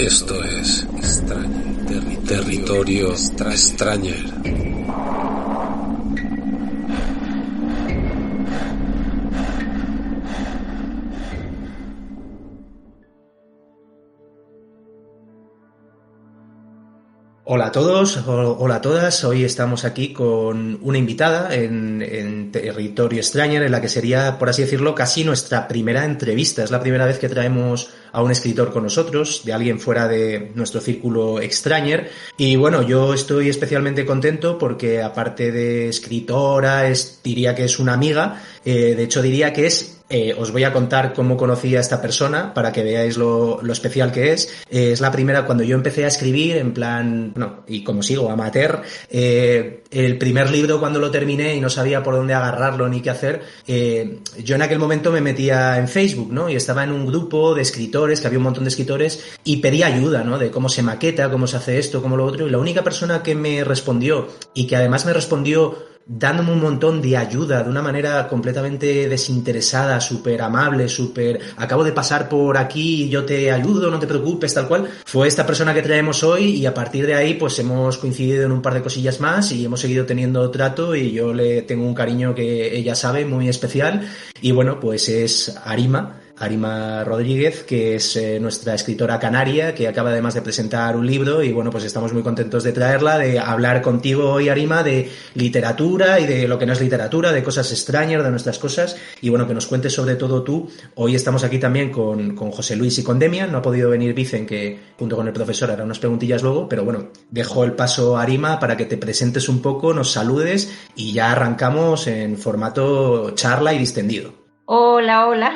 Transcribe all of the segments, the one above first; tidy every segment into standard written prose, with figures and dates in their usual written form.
Esto es Territorio Stranger. Hola a todos, hola a todas. Hoy estamos aquí con una invitada en Territorio Stranger, en la que sería, por así decirlo, casi nuestra primera entrevista. Es la primera vez que traemos a un escritor con nosotros, de alguien fuera de nuestro círculo Stranger. Y bueno, yo estoy especialmente contento porque, aparte de escritora, diría que es una amiga. De hecho, diría que os voy a contar cómo conocí a esta persona para que veáis lo especial que es. Es la primera, cuando yo empecé a escribir, en plan, no, y como sigo, amateur, el primer libro, cuando lo terminé y no sabía por dónde agarrarlo ni qué hacer, yo en aquel momento me metía en Facebook, ¿no? Y estaba en un grupo de escritores, que había un montón de escritores, y pedía ayuda, ¿no? De cómo se maqueta, cómo se hace esto, cómo lo otro, y la única persona que me respondió, y que además me respondió dándome un montón de ayuda de una manera completamente desinteresada, súper amable, acabo de pasar por aquí y yo te ayudo, no te preocupes, tal cual, fue esta persona que traemos hoy. Y a partir de ahí pues hemos coincidido en un par de cosillas más y hemos seguido teniendo trato, y yo le tengo un cariño que ella sabe, muy especial. Y bueno, pues es Arima Rodríguez, que es nuestra escritora canaria, que acaba además de presentar un libro. Y bueno, pues estamos muy contentos de traerla, de hablar contigo hoy, Arima, de literatura y de lo que no es literatura, de cosas extrañas, de nuestras cosas, y bueno, que nos cuentes sobre todo tú. Hoy estamos aquí también con José Luis y con Demian. No ha podido venir Vicen, que junto con el profesor hará unas preguntillas luego, pero bueno, dejo el paso a Arima para que te presentes un poco, nos saludes y ya arrancamos en formato charla y distendido. Hola, hola.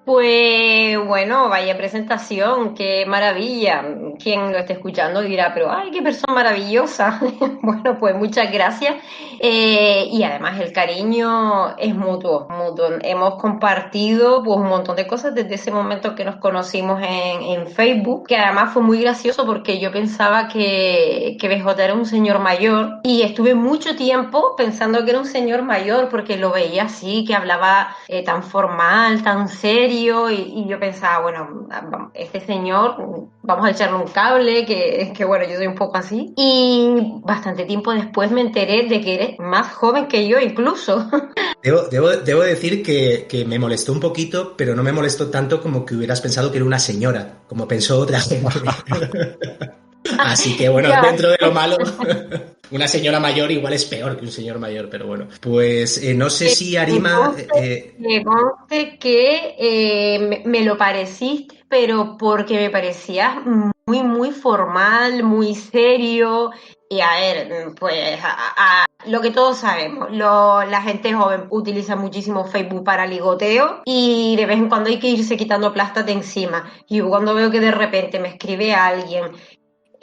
Pues bueno, vaya presentación, qué maravilla. Quien lo esté escuchando dirá, pero ¡ay, qué persona maravillosa! Bueno, pues muchas gracias. Y además el cariño es mutuo, mutuo. Hemos compartido pues un montón de cosas desde ese momento que nos conocimos en Facebook, que además fue muy gracioso porque yo pensaba que BJ era un señor mayor, y estuve mucho tiempo pensando que era un señor mayor porque lo veía así, que hablaba tan formal, tan serio, y yo pensaba, bueno, este señor, vamos a echarle un cable, que bueno, yo soy un poco así. Y bastante tiempo después me enteré de que eres más joven que yo incluso. Debo decir que me molestó un poquito, pero no me molestó tanto como que hubieras pensado que era una señora, como pensó otra gente. Así que bueno, Ya. dentro de lo malo, una señora mayor igual es peor que un señor mayor, pero bueno. Pues no sé si Arima... Me conste que me lo pareciste, pero porque me parecías muy, muy formal, muy serio. Y a ver, pues lo que todos sabemos, la gente joven utiliza muchísimo Facebook para ligoteo, y de vez en cuando hay que irse quitando plastas de encima. Y yo, cuando veo que de repente me escribe alguien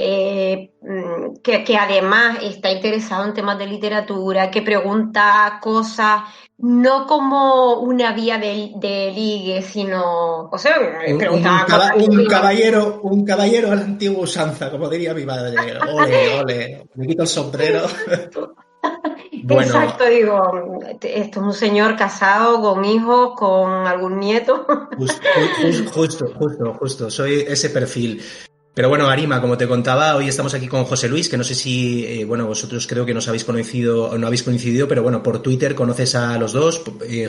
que además está interesado en temas de literatura, que pregunta cosas no como una vía de ligue, sino, o sea, me preguntaba cosas. Un caballero a la antigua usanza, como diría mi madre. Ole, ole, me quito el sombrero. Bueno, Exacto, digo, esto es un señor casado, con hijos, con algún nieto. justo, soy ese perfil. Pero bueno, Arima, como te contaba, hoy estamos aquí con José Luis, que no sé si, bueno, vosotros creo que nos habéis conocido o no habéis coincidido, pero bueno, por Twitter conoces a los dos.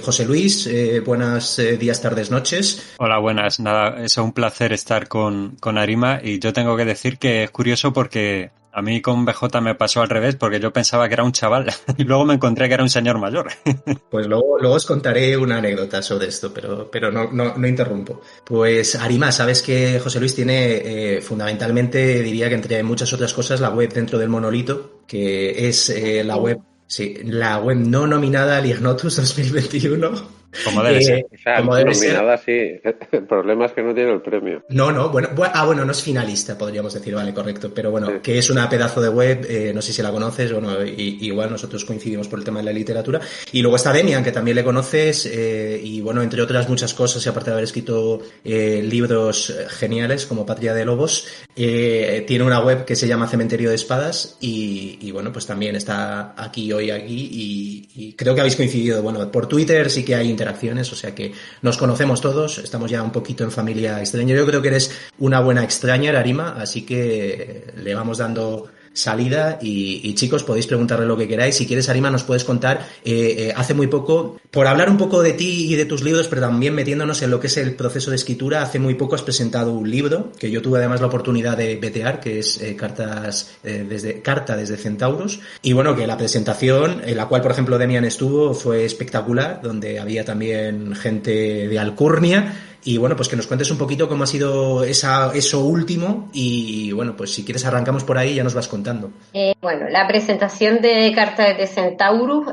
José Luis, buenos días, tardes, noches. Hola, buenas. Nada, es un placer estar con Arima, y yo tengo que decir que es curioso porque a mí con BJ me pasó al revés, porque yo pensaba que era un chaval y luego me encontré que era un señor mayor. Pues luego os contaré una anécdota sobre esto, pero no interrumpo. Pues Arima, sabes que José Luis tiene fundamentalmente, diría que entre muchas otras cosas, la web dentro del monolito, que es la web no nominada al Ignotus 2021. Como debe ser. O sea, Como debe nominada ser. sí. El problema es que no tiene el premio. Bueno, no es finalista, podríamos decir, vale, correcto, pero bueno, sí. Que es una pedazo de web, no sé si la conoces, bueno, igual nosotros coincidimos por el tema de la literatura. Y luego está Demian, que también le conoces, y bueno, entre otras muchas cosas, y aparte de haber escrito libros geniales como Patria de Lobos, tiene una web que se llama Cementerio de Espadas, y bueno, pues también está aquí hoy, y creo que habéis coincidido, bueno, por Twitter sí que hay interacciones, o sea que nos conocemos todos, estamos ya un poquito en familia extraña. Yo creo que eres una buena extraña, Arima, así que le vamos dando salida y chicos, podéis preguntarle lo que queráis. Si quieres, Arima, nos puedes contar, hace muy poco, por hablar un poco de ti y de tus libros, pero también metiéndonos en lo que es el proceso de escritura, hace muy poco has presentado un libro que yo tuve además la oportunidad de vetear, que es Carta desde Centauros, y bueno, que la presentación, en la cual por ejemplo Demian estuvo, fue espectacular, donde había también gente de Alcurnia. Y bueno, pues que nos cuentes un poquito cómo ha sido eso último y bueno, pues si quieres arrancamos por ahí y ya nos vas contando. Bueno, la presentación de Carta de Centaurus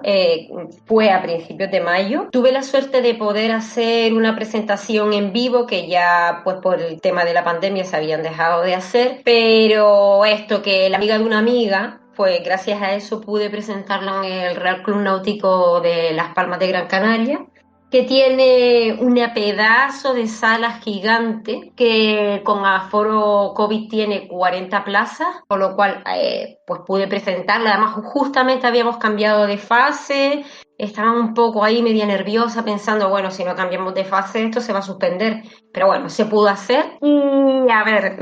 fue a principios de mayo. Tuve la suerte de poder hacer una presentación en vivo que ya pues por el tema de la pandemia se habían dejado de hacer, pero esto que la amiga de una amiga, pues gracias a eso pude presentarlo en el Real Club Náutico de Las Palmas de Gran Canaria, que tiene una pedazo de sala gigante que con aforo COVID tiene 40 plazas, con lo cual pues pude presentarla. Además, justamente habíamos cambiado de fase, estaba un poco ahí media nerviosa pensando, bueno, si no cambiamos de fase esto se va a suspender, pero bueno, se pudo hacer. Y a ver,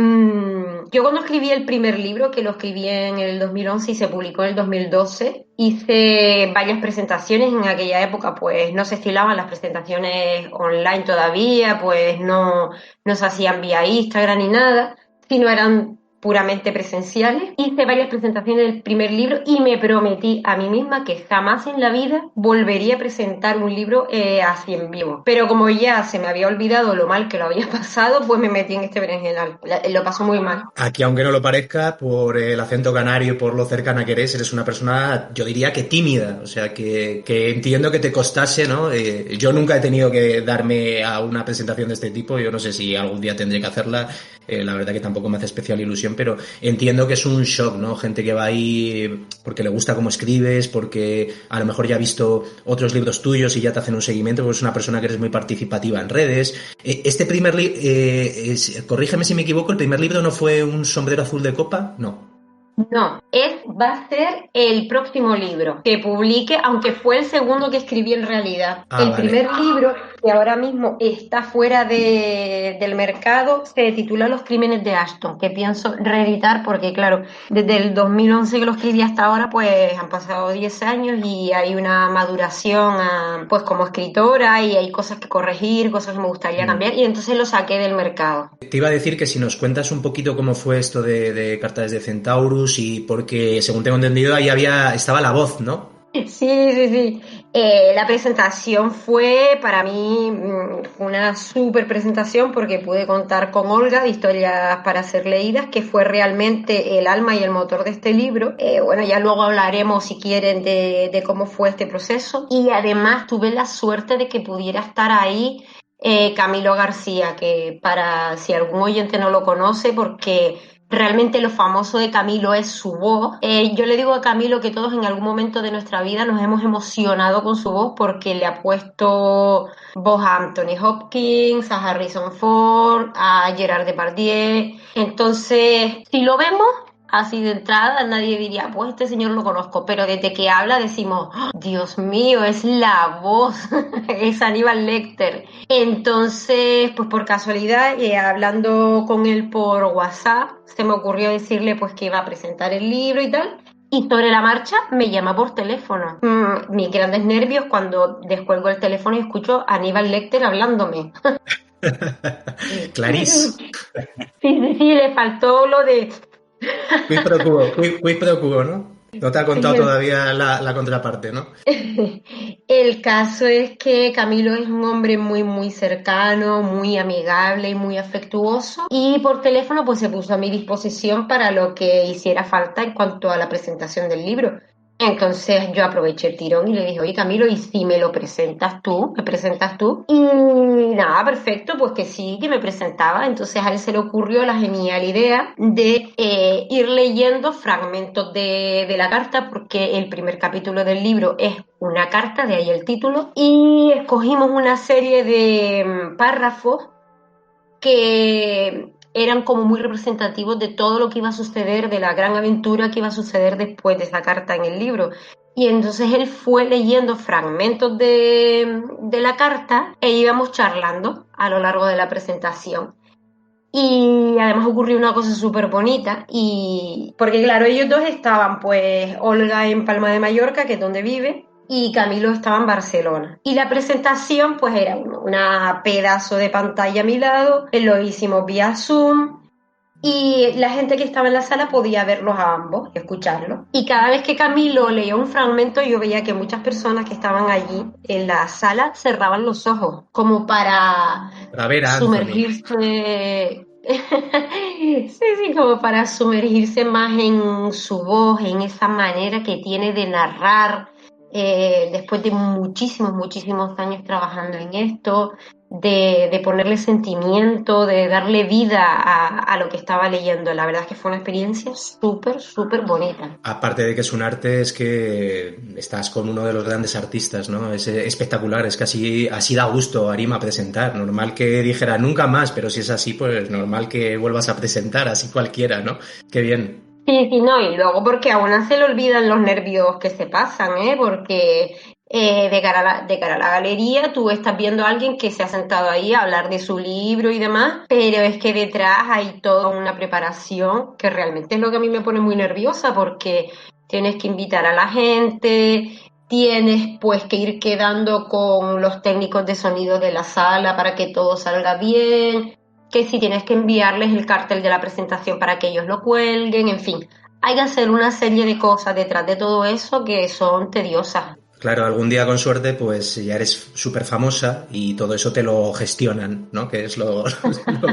yo cuando escribí el primer libro, que lo escribí en el 2011 y se publicó en el 2012, hice varias presentaciones. En aquella época pues no se estilaban las presentaciones online todavía, pues no se hacían vía Instagram ni nada, sino eran puramente presenciales. Hice varias presentaciones del primer libro y me prometí a mí misma que jamás en la vida volvería a presentar un libro así en vivo. Pero como ya se me había olvidado lo mal que lo había pasado, pues me metí en este berenjenal. Lo pasó muy mal. Aquí, aunque no lo parezca, por el acento canario y por lo cercana que eres una persona, yo diría que tímida, o sea, que entiendo que te costase, ¿no? Yo nunca he tenido que darme a una presentación de este tipo, yo no sé si algún día tendré que hacerla, la verdad que tampoco me hace especial ilusión, pero entiendo que es un shock, ¿no? Gente que va ahí porque le gusta cómo escribes, porque a lo mejor ya ha visto otros libros tuyos y ya te hacen un seguimiento, porque es una persona que eres muy participativa en redes. Este primer libro, corrígeme si me equivoco, ¿el primer libro no fue Un sombrero azul de copa? No. No, va a ser el próximo libro que publique, aunque fue el segundo que escribí en realidad. El vale. primer libro, que ahora mismo está fuera del mercado, se titula Los crímenes de Ashton, que pienso reeditar porque, claro, desde el 2011 que lo escribí hasta ahora, pues han pasado 10 años y hay una maduración pues como escritora y hay cosas que corregir, cosas que me gustaría cambiar, y entonces lo saqué del mercado. Te iba a decir que si nos cuentas un poquito cómo fue esto de Cartas de Centaurus, y porque, según tengo entendido, ahí estaba la voz, ¿no? Sí. La presentación fue para mí una súper presentación porque pude contar con Olga de Historias para ser leídas, que fue realmente el alma y el motor de este libro. Bueno, ya luego hablaremos, si quieren, de cómo fue este proceso. Y además tuve la suerte de que pudiera estar ahí Camilo García, que para si algún oyente no lo conoce, porque realmente lo famoso de Camilo es su voz. Yo le digo a Camilo que todos en algún momento de nuestra vida nos hemos emocionado con su voz porque le ha puesto voz a Anthony Hopkins, a Harrison Ford, a Gerard Depardieu. Entonces, si lo vemos así de entrada, nadie diría, pues este señor lo conozco, pero desde que habla decimos, ¡oh, Dios mío, es la voz, es Aníbal Lecter! Entonces, pues por casualidad, hablando con él por WhatsApp, se me ocurrió decirle pues que iba a presentar el libro y tal, y sobre la marcha me llama por teléfono. Mis grandes nervios cuando descuelgo el teléfono y escucho a Aníbal Lecter hablándome. Clarice. Sí, le faltó lo de... Quid pro quo, ¿no? No te ha contado todavía la contraparte, ¿no? El caso es que Camilo es un hombre muy, muy cercano, muy amigable y muy afectuoso. Y por teléfono pues se puso a mi disposición para lo que hiciera falta en cuanto a la presentación del libro. Entonces yo aproveché el tirón y le dije, oye Camilo, ¿y si me lo presentas tú? ¿Me presentas tú? Y nada, perfecto, pues que sí, que me presentaba. Entonces a él se le ocurrió la genial idea de ir leyendo fragmentos de la carta, porque el primer capítulo del libro es una carta, de ahí el título, y escogimos una serie de párrafos que eran como muy representativos de todo lo que iba a suceder, de la gran aventura que iba a suceder después de esa carta en el libro. Y entonces él fue leyendo fragmentos de la carta e íbamos charlando a lo largo de la presentación. Y además ocurrió una cosa súper bonita, y porque claro, ellos dos estaban, pues Olga en Palma de Mallorca, que es donde vive, y Camilo estaba en Barcelona. Y la presentación pues era una pedazo de pantalla a mi lado, lo hicimos vía Zoom, y la gente que estaba en la sala podía verlos a ambos, escucharlos. Y cada vez que Camilo leía un fragmento, yo veía que muchas personas que estaban allí en la sala cerraban los ojos, como para ver a sumergirse. Sí, como para sumergirse más en su voz, en esa manera que tiene de narrar, después de muchísimos años trabajando en esto, de ponerle sentimiento, de darle vida a lo que estaba leyendo. La verdad es que fue una experiencia súper bonita. Aparte de que es un arte, es que estás con uno de los grandes artistas, ¿no? Es espectacular, es que así da gusto Arima presentar. Normal que dijera nunca más, pero si es así, pues normal que vuelvas a presentar, así cualquiera, ¿no? Qué bien. Sí, no, y luego porque a una se le olvidan los nervios que se pasan, porque de cara a la galería tú estás viendo a alguien que se ha sentado ahí a hablar de su libro y demás, pero es que detrás hay toda una preparación que realmente es lo que a mí me pone muy nerviosa, porque tienes que invitar a la gente, tienes pues que ir quedando con los técnicos de sonido de la sala para que todo salga bien, que si tienes que enviarles el cartel de la presentación para que ellos lo cuelguen, en fin, hay que hacer una serie de cosas detrás de todo eso que son tediosas. Claro, algún día con suerte pues ya eres súper famosa y todo eso te lo gestionan, ¿no? Que es lo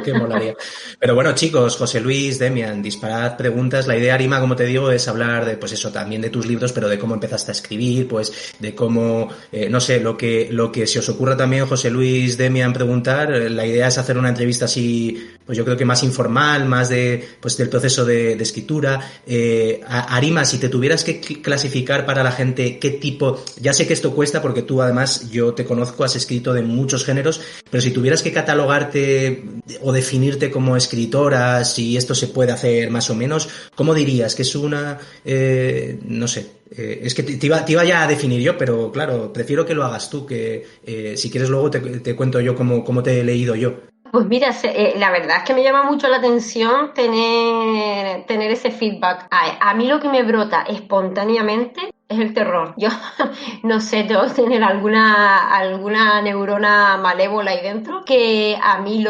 que molaría. Pero bueno, chicos, José Luis, Demian, disparad preguntas. La idea, Arima, como te digo, es hablar de, pues eso, también de tus libros, pero de cómo empezaste a escribir, pues de cómo, no sé, lo que se os ocurra también, José Luis, Demian, preguntar. La idea es hacer una entrevista así, pues yo creo que más informal, más pues del proceso de escritura. Arima, si te tuvieras que clasificar para la gente, ¿qué tipo? Ya sé que esto cuesta porque tú además, yo te conozco, has escrito de muchos géneros, pero si tuvieras que catalogarte o definirte como escritora, si esto se puede hacer más o menos, ¿cómo dirías? Que es una, no sé, es que te iba ya a definir yo, pero claro, prefiero que lo hagas tú, que si quieres luego te cuento yo cómo te he leído yo. Pues mira, la verdad es que me llama mucho la atención tener ese feedback. A mí lo que me brota espontáneamente es el terror. Yo no sé, tengo que tener alguna neurona malévola ahí dentro, que a mí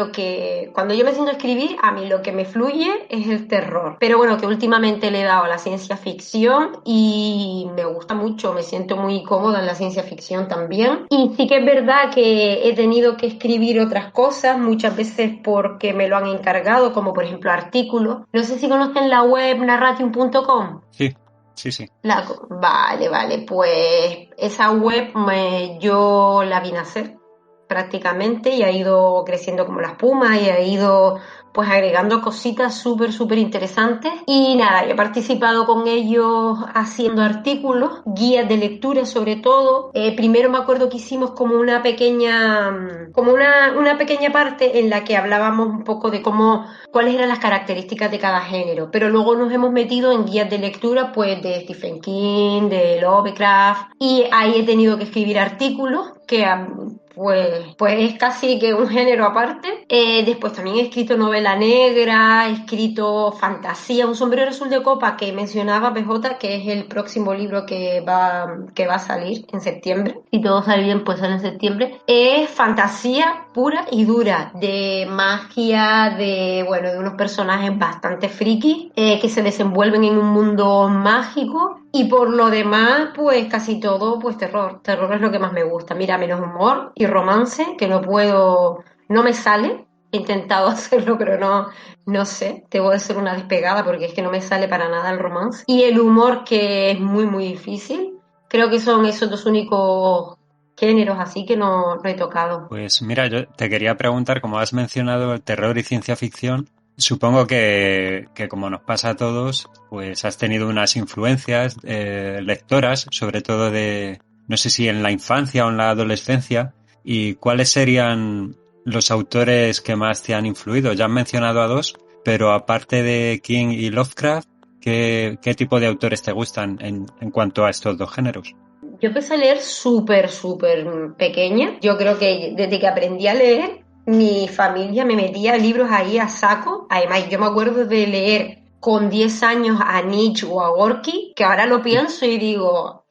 cuando yo me siento a escribir, a mí lo que me fluye es el terror. Pero bueno, que últimamente le he dado a la ciencia ficción y me gusta mucho, me siento muy cómoda en la ciencia ficción también. Y sí que es verdad que he tenido que escribir otras cosas, muchas veces porque me lo han encargado, como por ejemplo artículos. No sé si conocen la web narration.com. Sí. Vale, pues esa web yo la vine a hacer prácticamente y ha ido creciendo como la espuma y ha ido pues agregando cositas súper interesantes. Y nada, yo he participado con ellos haciendo artículos, guías de lectura sobre todo. Primero me acuerdo que hicimos como una pequeña parte en la que hablábamos un poco de cuáles eran las características de cada género, pero luego nos hemos metido en guías de lectura pues de Stephen King, de Lovecraft, y ahí he tenido que escribir artículos que pues es casi que un género aparte. Después también he escrito novela negra, he escrito fantasía, Un sombrero azul de copa, que mencionaba PJ, que es el próximo libro que va a salir en septiembre. Si todo sale bien, pues sale en septiembre. Es fantasía pura y dura, de magia, de unos personajes bastante frikis, que se desenvuelven en un mundo mágico. Y por lo demás, pues casi todo, pues terror. Terror es lo que más me gusta. Mira, menos humor y romance, que no me sale. He intentado hacerlo, pero no sé. Debo de ser una despegada porque es que no me sale para nada el romance. Y el humor, que es muy difícil. Creo que son esos dos únicos géneros así que no he tocado. Pues mira, yo te quería preguntar, como has mencionado el terror y ciencia ficción, supongo que como nos pasa a todos, pues has tenido unas influencias lectoras, sobre todo no sé si en la infancia o en la adolescencia, y cuáles serían los autores que más te han influido. Ya has mencionado a dos, pero aparte de King y Lovecraft, ¿Qué tipo de autores te gustan en cuanto a estos dos géneros? Yo empecé a leer súper pequeña. Yo creo que desde que aprendí a leer, mi familia me metía libros ahí a saco. Además, yo me acuerdo de leer con 10 años a Nietzsche o a Gorky, que ahora lo pienso y digo,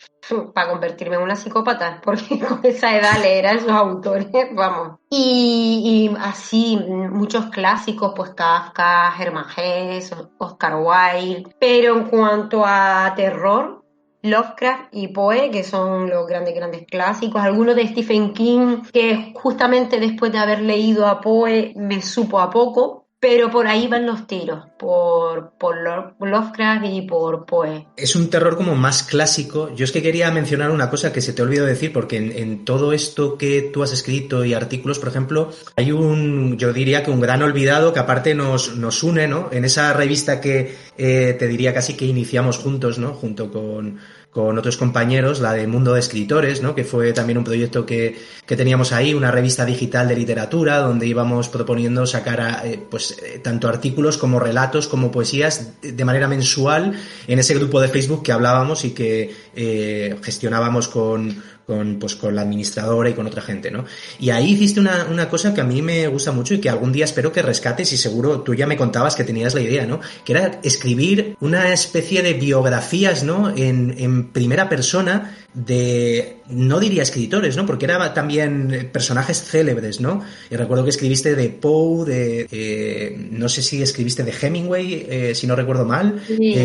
para convertirme en una psicópata, porque con esa edad leer a esos autores, vamos. Y así, muchos clásicos, pues Kafka, Hermann Hesse, Oscar Wilde. Pero en cuanto a terror, Lovecraft y Poe, que son los grandes clásicos. Algunos de Stephen King, que justamente después de haber leído a Poe me supo a poco. Pero por ahí van los tiros, por Lovecraft y por Poe. Es un terror como más clásico. Yo es que quería mencionar una cosa que se te olvidó decir, porque en todo esto que tú has escrito y artículos, por ejemplo, hay yo diría que un gran olvidado que aparte nos une, ¿no? En esa revista que te diría casi que iniciamos juntos, ¿no? Junto con otros compañeros, la de Mundo de Escritores, ¿no? Que fue también un proyecto que teníamos ahí, una revista digital de literatura, donde íbamos proponiendo sacar tanto artículos como relatos, como poesías, de manera mensual, en ese grupo de Facebook que hablábamos y que gestionábamos con la administradora y con otra gente, ¿no? Y ahí hiciste una cosa que a mí me gusta mucho y que algún día espero que rescates, y seguro tú ya me contabas que tenías la idea, ¿no? Que era escribir una especie de biografías, ¿no? En primera persona de, no diría escritores, ¿no? Porque eran también personajes célebres, ¿no? Y recuerdo que escribiste de Poe, no sé si escribiste de Hemingway, si no recuerdo mal. Sí.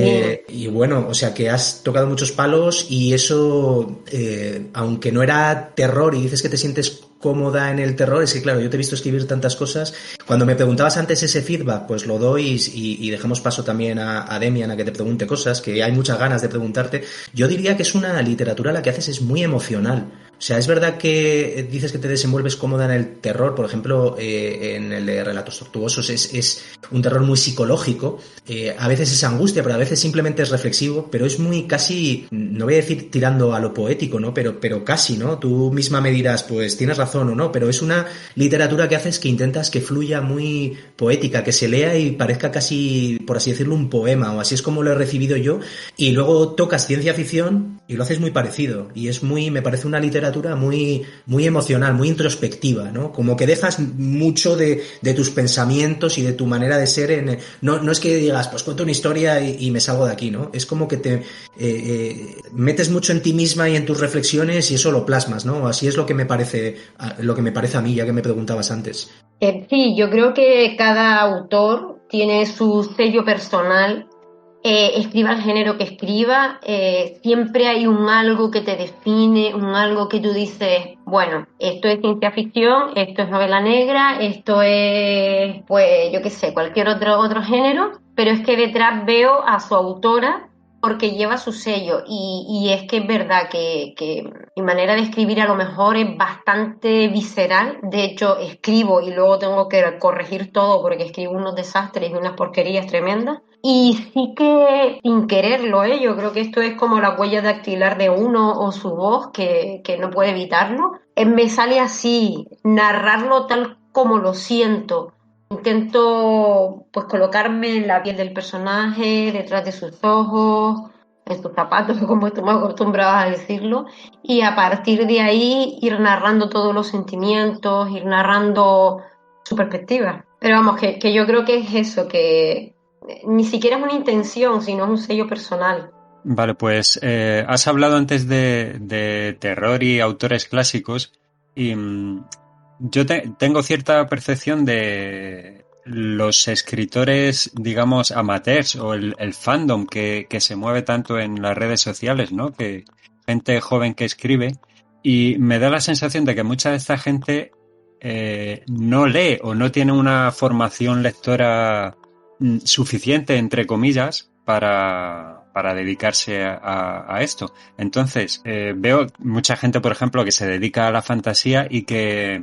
Y bueno, o sea que has tocado muchos palos y eso, aunque no era terror y dices que te sientes cómoda en el terror, es que claro, yo te he visto escribir tantas cosas. Cuando me preguntabas antes ese feedback, pues lo doy y dejamos paso también a Demian a que te pregunte cosas, que hay muchas ganas de preguntarte. Yo diría que es una literatura la que haces es muy emocional. O sea, es verdad que dices que te desenvuelves cómoda en el terror, por ejemplo, en el de Relatos Tortuosos es un terror muy psicológico, a veces es angustia, pero a veces simplemente es reflexivo, pero es muy casi, no voy a decir tirando a lo poético, ¿no? Pero casi, ¿no? Tú misma me dirás, pues tienes razón o no, pero es una literatura que haces que intentas que fluya muy poética, que se lea y parezca casi, por así decirlo, un poema, o así es como lo he recibido yo, y luego tocas ciencia ficción y lo haces muy parecido, y es muy, me parece una literatura muy emocional, muy introspectiva, ¿no? Como que dejas mucho de tus pensamientos y de tu manera de ser no es que digas, pues cuento una historia y me salgo de aquí, ¿no? Es como que te metes mucho en ti misma y en tus reflexiones y eso lo plasmas, ¿no? Así es lo que me parece a mí, ya que me preguntabas antes. Sí, yo creo que cada autor tiene su sello personal. Escriba el género que escriba, siempre hay un algo que te define, un algo que tú dices, bueno, esto es ciencia ficción, esto es novela negra, esto es, pues, yo qué sé, cualquier otro género, pero es que detrás veo a su autora porque lleva su sello y es que es verdad que mi manera de escribir a lo mejor es bastante visceral. De hecho, escribo y luego tengo que corregir todo porque escribo unos desastres y unas porquerías tremendas. Y sí que, sin quererlo, yo creo que esto es como la huella dactilar de uno o su voz, que no puede evitarlo. Me sale así, narrarlo tal como lo siento. Intento, pues, colocarme en la piel del personaje, detrás de sus ojos, en sus zapatos, como estamos acostumbrados a decirlo, y a partir de ahí ir narrando todos los sentimientos, ir narrando su perspectiva. Pero vamos, que yo creo que es eso, que ni siquiera es una intención, sino es un sello personal. Vale, pues has hablado antes de terror y autores clásicos y yo tengo cierta percepción de los escritores, digamos, amateurs o el fandom que se mueve tanto en las redes sociales, ¿no? Que gente joven que escribe, y me da la sensación de que mucha de esta gente no lee o no tiene una formación lectora suficiente, entre comillas, para dedicarse a esto. Entonces, veo mucha gente, por ejemplo, que se dedica a la fantasía y que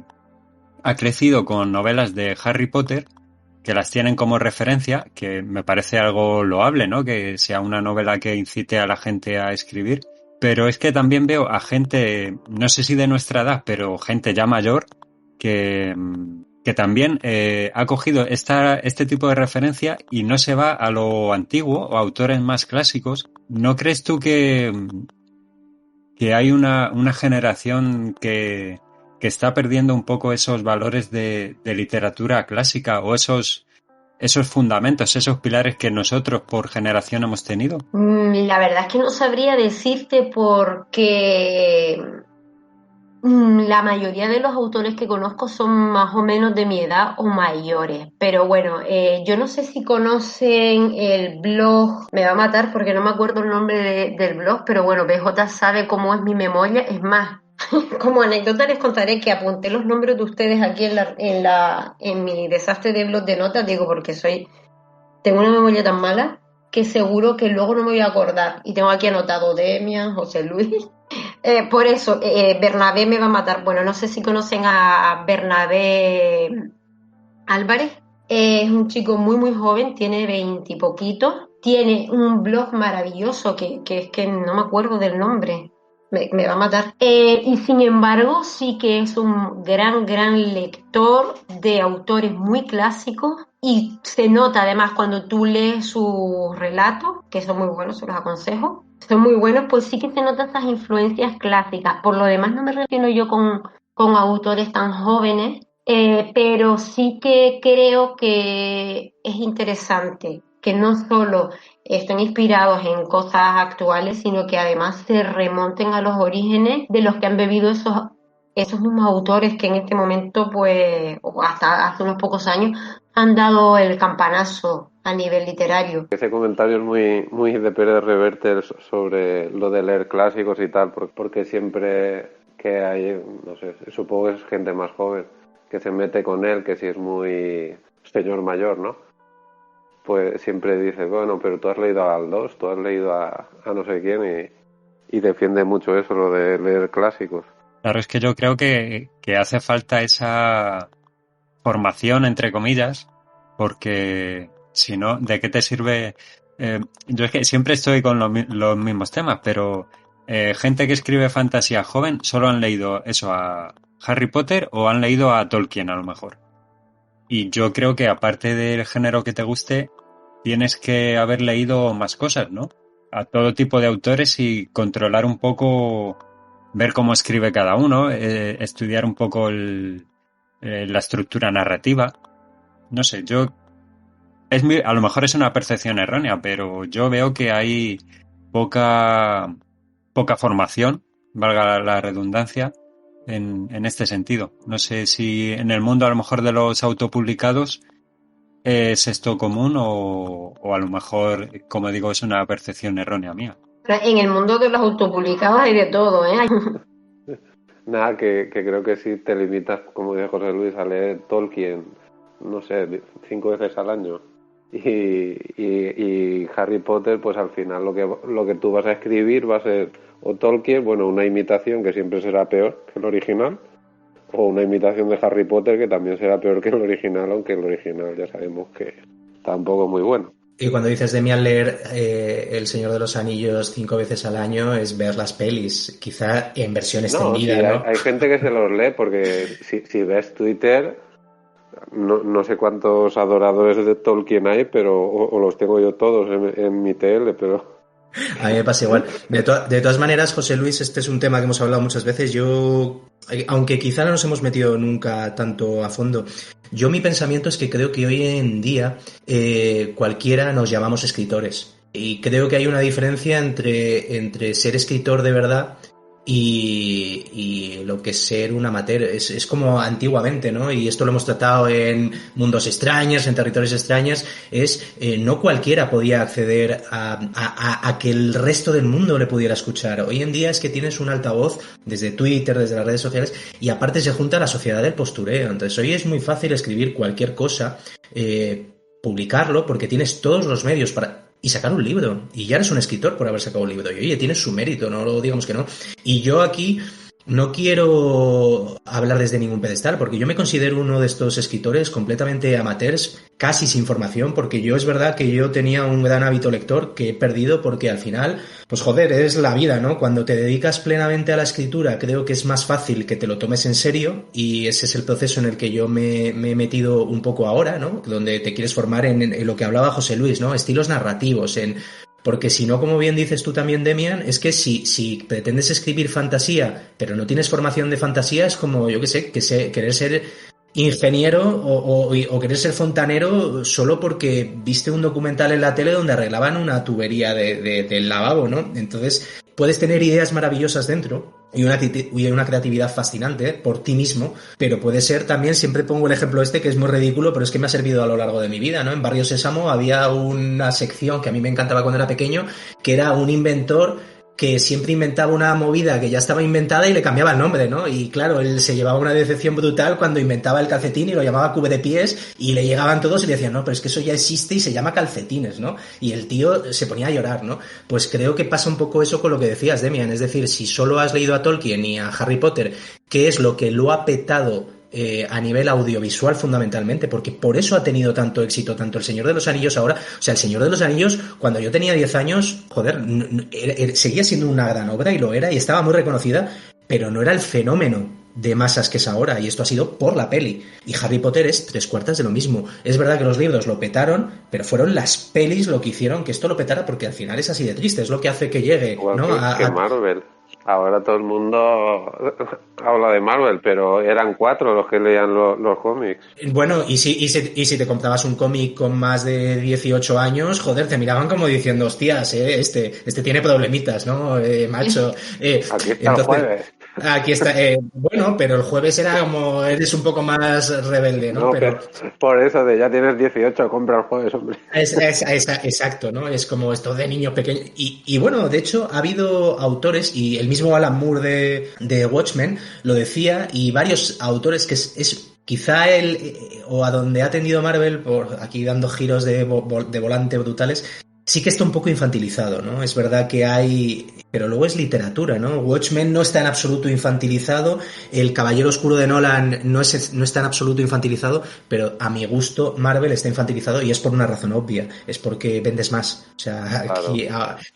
ha crecido con novelas de Harry Potter, que las tienen como referencia, que me parece algo loable, ¿no? Que sea una novela que incite a la gente a escribir. Pero es que también veo a gente, no sé si de nuestra edad, pero gente ya mayor, que que también ha cogido este tipo de referencia y no se va a lo antiguo o a autores más clásicos. ¿No crees tú que hay una generación que está perdiendo un poco esos valores de literatura clásica o esos fundamentos, esos pilares que nosotros por generación hemos tenido? La verdad es que no sabría decirte porque la mayoría de los autores que conozco son más o menos de mi edad o mayores, pero bueno, yo no sé si conocen el blog, me va a matar porque no me acuerdo el nombre del blog, pero bueno, BJ sabe cómo es mi memoria, es más, como anécdota les contaré que apunté los nombres de ustedes aquí en mi desastre de blog de notas, digo porque tengo una memoria tan mala que seguro que luego no me voy a acordar, y tengo aquí anotado Demian, José Luis. Por eso, Bernabé me va a matar. Bueno, no sé si conocen a Bernabé Álvarez. Es un chico muy, muy joven, tiene 20 y poquito. Tiene un blog maravilloso que es que no me acuerdo del nombre. Me va a matar. Y sin embargo, sí que es un gran, gran lector de autores muy clásicos. Y se nota además cuando tú lees sus relatos, que son muy buenos, se los aconsejo. Son muy buenos, pues sí que se notan esas influencias clásicas. Por lo demás no me refiero yo con autores tan jóvenes, pero sí que creo que es interesante que no solo estén inspirados en cosas actuales, sino que además se remonten a los orígenes de los que han bebido esos mismos autores que en este momento, pues, o hasta hace unos pocos años, han dado el campanazo a nivel literario. Ese comentario es muy de Pérez Reverte sobre lo de leer clásicos y tal, porque siempre que hay, no sé, supongo que es gente más joven que se mete con él, que si es muy señor mayor, ¿no? Pues siempre dice, bueno, pero tú has leído a Aldós, tú has leído a no sé quién, y defiende mucho eso, lo de leer clásicos. Claro, es que yo creo que hace falta esa formación, entre comillas, porque si no, ¿de qué te sirve? Yo es que siempre estoy con los mismos temas, pero gente que escribe fantasía joven solo han leído eso a Harry Potter o han leído a Tolkien a lo mejor. Y yo creo que aparte del género que te guste, tienes que haber leído más cosas, ¿no? A todo tipo de autores y controlar un poco, ver cómo escribe cada uno, estudiar un poco la estructura narrativa. No sé, a lo mejor es una percepción errónea, pero yo veo que hay poca formación, valga la redundancia, en este sentido. No sé si en el mundo a lo mejor de los autopublicados es esto común o a lo mejor, como digo, es una percepción errónea mía. En el mundo de los autopublicados hay de todo, ¿eh? Nada, que creo que si te limitas, como dice José Luis, a leer Tolkien, no sé, 5 veces al año, y Harry Potter, pues al final lo que tú vas a escribir va a ser o Tolkien, bueno, una imitación que siempre será peor que el original, o una imitación de Harry Potter que también será peor que el original, aunque el original ya sabemos que tampoco es muy bueno. Y cuando dices de mí al leer El Señor de los Anillos 5 veces al año es ver las pelis, quizá en versión extendida, sí, ¿no? Hay gente que se los lee porque si ves Twitter, no sé cuántos adoradores de Tolkien hay, pero o los tengo yo todos en mi TL, pero... A mí me pasa igual. De todas maneras, José Luis, este es un tema que hemos hablado muchas veces. Yo, aunque quizá no nos hemos metido nunca tanto a fondo, mi pensamiento es que creo que hoy en día cualquiera nos llamamos escritores. Y creo que hay una diferencia entre ser escritor de verdad y lo que es ser un amateur. Es como antiguamente, ¿no? Y esto lo hemos tratado en mundos extraños, en territorios extraños. No cualquiera podía acceder a que el resto del mundo le pudiera escuchar. Hoy en día es que tienes un altavoz desde Twitter, desde las redes sociales, y aparte se junta la sociedad del postureo. Entonces hoy es muy fácil escribir cualquier cosa, publicarlo, porque tienes todos los medios y sacar un libro, y ya eres un escritor por haber sacado un libro, y oye, tienes su mérito, no lo digamos que no. Y yo aquí no quiero hablar desde ningún pedestal, porque yo me considero uno de estos escritores completamente amateurs, casi sin formación, porque yo es verdad que yo tenía un gran hábito lector que he perdido porque al final, pues joder, es la vida, ¿no? Cuando te dedicas plenamente a la escritura, creo que es más fácil que te lo tomes en serio, y ese es el proceso en el que yo me he metido un poco ahora, ¿no? Donde te quieres formar en lo que hablaba José Luis, ¿no? Estilos narrativos, porque si no, como bien dices tú también, Demian, es que si pretendes escribir fantasía, pero no tienes formación de fantasía, es como, yo qué sé, querer ser ingeniero o querer ser fontanero solo porque viste un documental en la tele donde arreglaban una tubería del lavabo, ¿no? Entonces, puedes tener ideas maravillosas dentro y una creatividad fascinante por ti mismo, pero puede ser también, siempre pongo el ejemplo que es muy ridículo, pero es que me ha servido a lo largo de mi vida, ¿no? En Barrio Sésamo había una sección que a mí me encantaba cuando era pequeño, que era un inventor que siempre inventaba una movida que ya estaba inventada y le cambiaba el nombre, ¿no? Y claro, él se llevaba una decepción brutal cuando inventaba el calcetín y lo llamaba cube de pies, y le llegaban todos y le decían, no, pero es que eso ya existe y se llama calcetines, ¿no? Y el tío se ponía a llorar, ¿no? Pues creo que pasa un poco eso con lo que decías, Demian, es decir, si solo has leído a Tolkien y a Harry Potter, ¿qué es lo que lo ha petado a nivel audiovisual fundamentalmente? Porque por eso ha tenido tanto éxito tanto El Señor de los Anillos ahora. O sea, El Señor de los Anillos, cuando yo tenía 10 años, joder, seguía siendo una gran obra, y lo era, y estaba muy reconocida, pero no era el fenómeno de masas que es ahora, y esto ha sido por la peli. Y Harry Potter es 3/4 de lo mismo. Es verdad que los libros lo petaron, pero fueron las pelis lo que hicieron que esto lo petara, porque al final es así de triste, es lo que hace que llegue, Igual ¿no? que Marvel. Ahora todo el mundo habla de Marvel, pero eran 4 los que leían los cómics. Bueno, y si te comprabas un cómic con más de 18 años, joder, te miraban como diciendo, hostias, este tiene problemitas, ¿no? Macho. Aquí está el jueves. Aquí está. Bueno, pero el jueves era como, eres un poco más rebelde, ¿no? No, pero por eso de ya tienes 18, compra el jueves, hombre. Exacto, ¿no? Es como esto de niño pequeño. Y bueno, de hecho, ha habido autores, y el mismo Alan Moore de Watchmen lo decía, y varios autores, que es quizá o a donde ha tendido Marvel, por aquí dando giros de volante brutales, sí que está un poco infantilizado, ¿no? Es verdad que hay... Pero luego es literatura, ¿no? Watchmen no está en absoluto infantilizado, El Caballero Oscuro de Nolan no está en absoluto infantilizado, pero a mi gusto Marvel está infantilizado, y es por una razón obvia, es porque vendes más. O sea, aquí,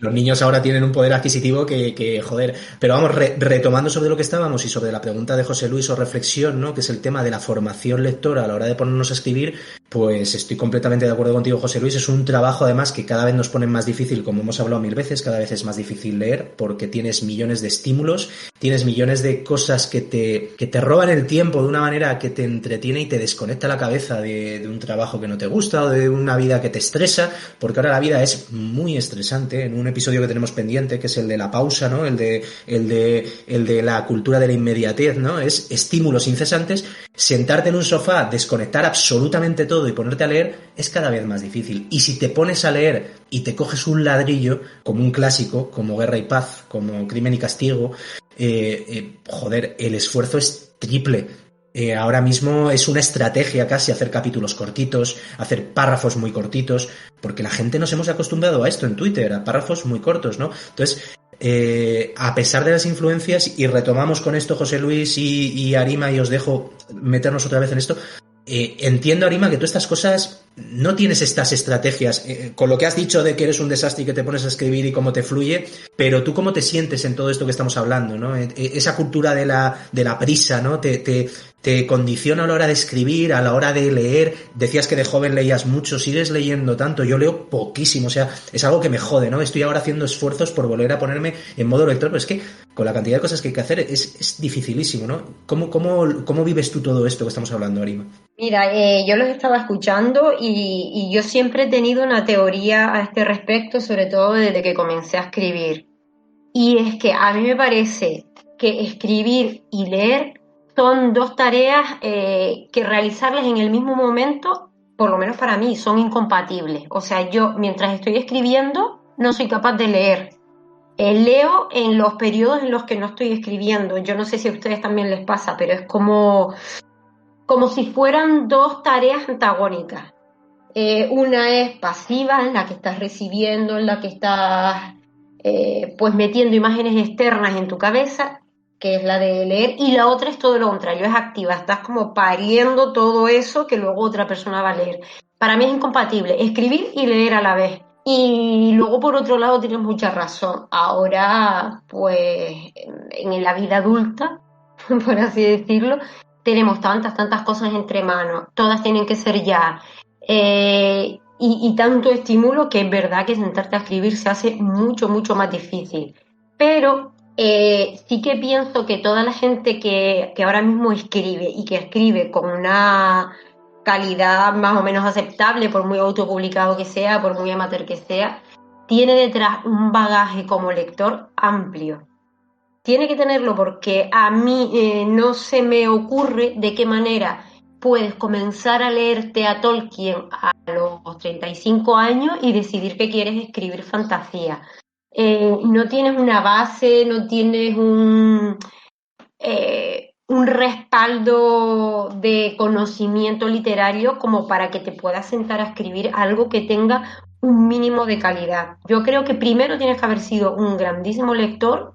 los niños ahora tienen un poder adquisitivo que joder. Pero vamos, retomando sobre lo que estábamos y sobre la pregunta de José Luis o reflexión, ¿no? Que es el tema de la formación lectora a la hora de ponernos a escribir, pues estoy completamente de acuerdo contigo, José Luis. Es un trabajo además que cada vez nos ponen más difícil, como hemos hablado 1000 veces, cada vez es más difícil leer porque tienes millones de estímulos, tienes millones de cosas que te roban el tiempo de una manera que te entretiene y te desconecta la cabeza de un trabajo que no te gusta o de una vida que te estresa, porque ahora la vida es muy estresante. En un episodio que tenemos pendiente, que es el de la pausa, ¿no? El de la cultura de la inmediatez, ¿no? Es estímulos incesantes. Sentarte en un sofá, desconectar absolutamente todo y ponerte a leer es cada vez más difícil. Y si te pones a leer y te coges un ladrillo, como un clásico, como Guerra y Paz, como Crimen y Castigo, joder, el esfuerzo es triple. Ahora mismo es una estrategia casi hacer capítulos cortitos, hacer párrafos muy cortitos, porque la gente nos hemos acostumbrado a esto en Twitter, a párrafos muy cortos, ¿no? Entonces, a pesar de las influencias, y retomamos con esto José Luis y Arima, y os dejo meternos otra vez en esto, entiendo, Arima, que tú estas cosas no tienes estas estrategias, con lo que has dicho de que eres un desastre y que te pones a escribir y cómo te fluye, pero tú cómo te sientes en todo esto que estamos hablando, ¿no? Esa cultura de la prisa, ¿no? Te condiciona a la hora de escribir, a la hora de leer. Decías que de joven leías mucho, ¿sigues leyendo tanto? Yo leo poquísimo, o sea, es algo que me jode, ¿no? Estoy ahora haciendo esfuerzos por volver a ponerme en modo lector, pero es que con la cantidad de cosas que hay que hacer es dificilísimo, ¿no? ¿Cómo vives tú todo esto que estamos hablando, Arima? Mira, yo los estaba escuchando y yo siempre he tenido una teoría a este respecto, sobre todo desde que comencé a escribir. Y es que a mí me parece que escribir y leer son dos tareas que realizarlas en el mismo momento, por lo menos para mí, son incompatibles. O sea, yo mientras estoy escribiendo no soy capaz de leer. Leo en los periodos en los que no estoy escribiendo. Yo no sé si a ustedes también les pasa, pero es como si fueran dos tareas antagónicas. Una es pasiva, en la que estás recibiendo, en la que estás pues metiendo imágenes externas en tu cabeza, que es la de leer, y la otra es todo lo contrario, es activa, estás como pariendo todo eso que luego otra persona va a leer. Para mí es incompatible escribir y leer a la vez. Y luego, por otro lado, tienes mucha razón. Ahora, pues, en la vida adulta, por así decirlo, tenemos tantas cosas entre manos. Todas tienen que ser ya. Y tanto estímulo que es verdad que sentarte a escribir se hace mucho más difícil. Pero sí que pienso que toda la gente que ahora mismo escribe y que escribe con una calidad más o menos aceptable, por muy autopublicado que sea, por muy amateur que sea, tiene detrás un bagaje como lector amplio. Tiene que tenerlo porque a mí no se me ocurre de qué manera puedes comenzar a leerte a Tolkien a los 35 años y decidir que quieres escribir fantasía. No tienes una base, no tienes un respaldo de conocimiento literario como para que te puedas sentar a escribir algo que tenga un mínimo de calidad. Yo creo que primero tienes que haber sido un grandísimo lector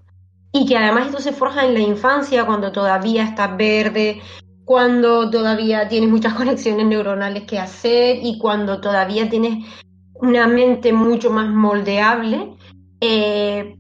y que además esto se forja en la infancia, cuando todavía estás verde, cuando todavía tienes muchas conexiones neuronales que hacer y cuando todavía tienes una mente mucho más moldeable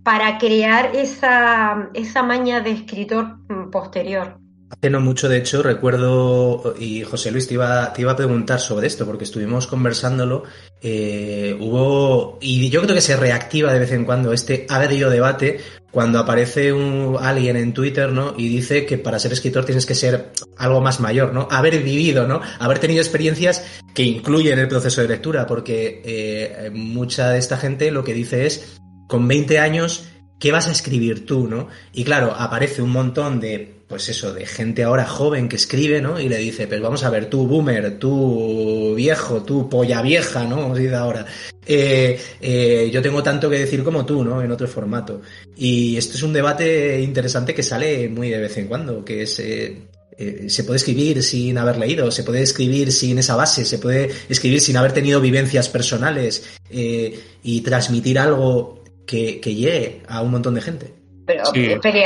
para crear esa maña de escritor posterior. Hace no mucho, de hecho, recuerdo, y José Luis, te iba a preguntar sobre esto, porque estuvimos conversándolo, y yo creo que se reactiva de vez en cuando este agrio debate cuando aparece alguien en Twitter, ¿no? Y dice que para ser escritor tienes que ser algo más mayor, ¿no? Haber vivido, ¿no? Haber tenido experiencias que incluyen el proceso de lectura, porque mucha de esta gente lo que dice es, con 20 años, ¿qué vas a escribir tú, no? Y claro, aparece un montón de, pues eso, de gente ahora joven que escribe, ¿no? Y le dice, pues vamos a ver, tú boomer, tú viejo, tú polla vieja, ¿no? Como se dice ahora. Yo tengo tanto que decir como tú, ¿no? En otro formato. Y esto es un debate interesante que sale muy de vez en cuando, que es... se puede escribir sin haber leído, se puede escribir sin esa base, se puede escribir sin haber tenido vivencias personales y transmitir algo que llegue a un montón de gente. Pero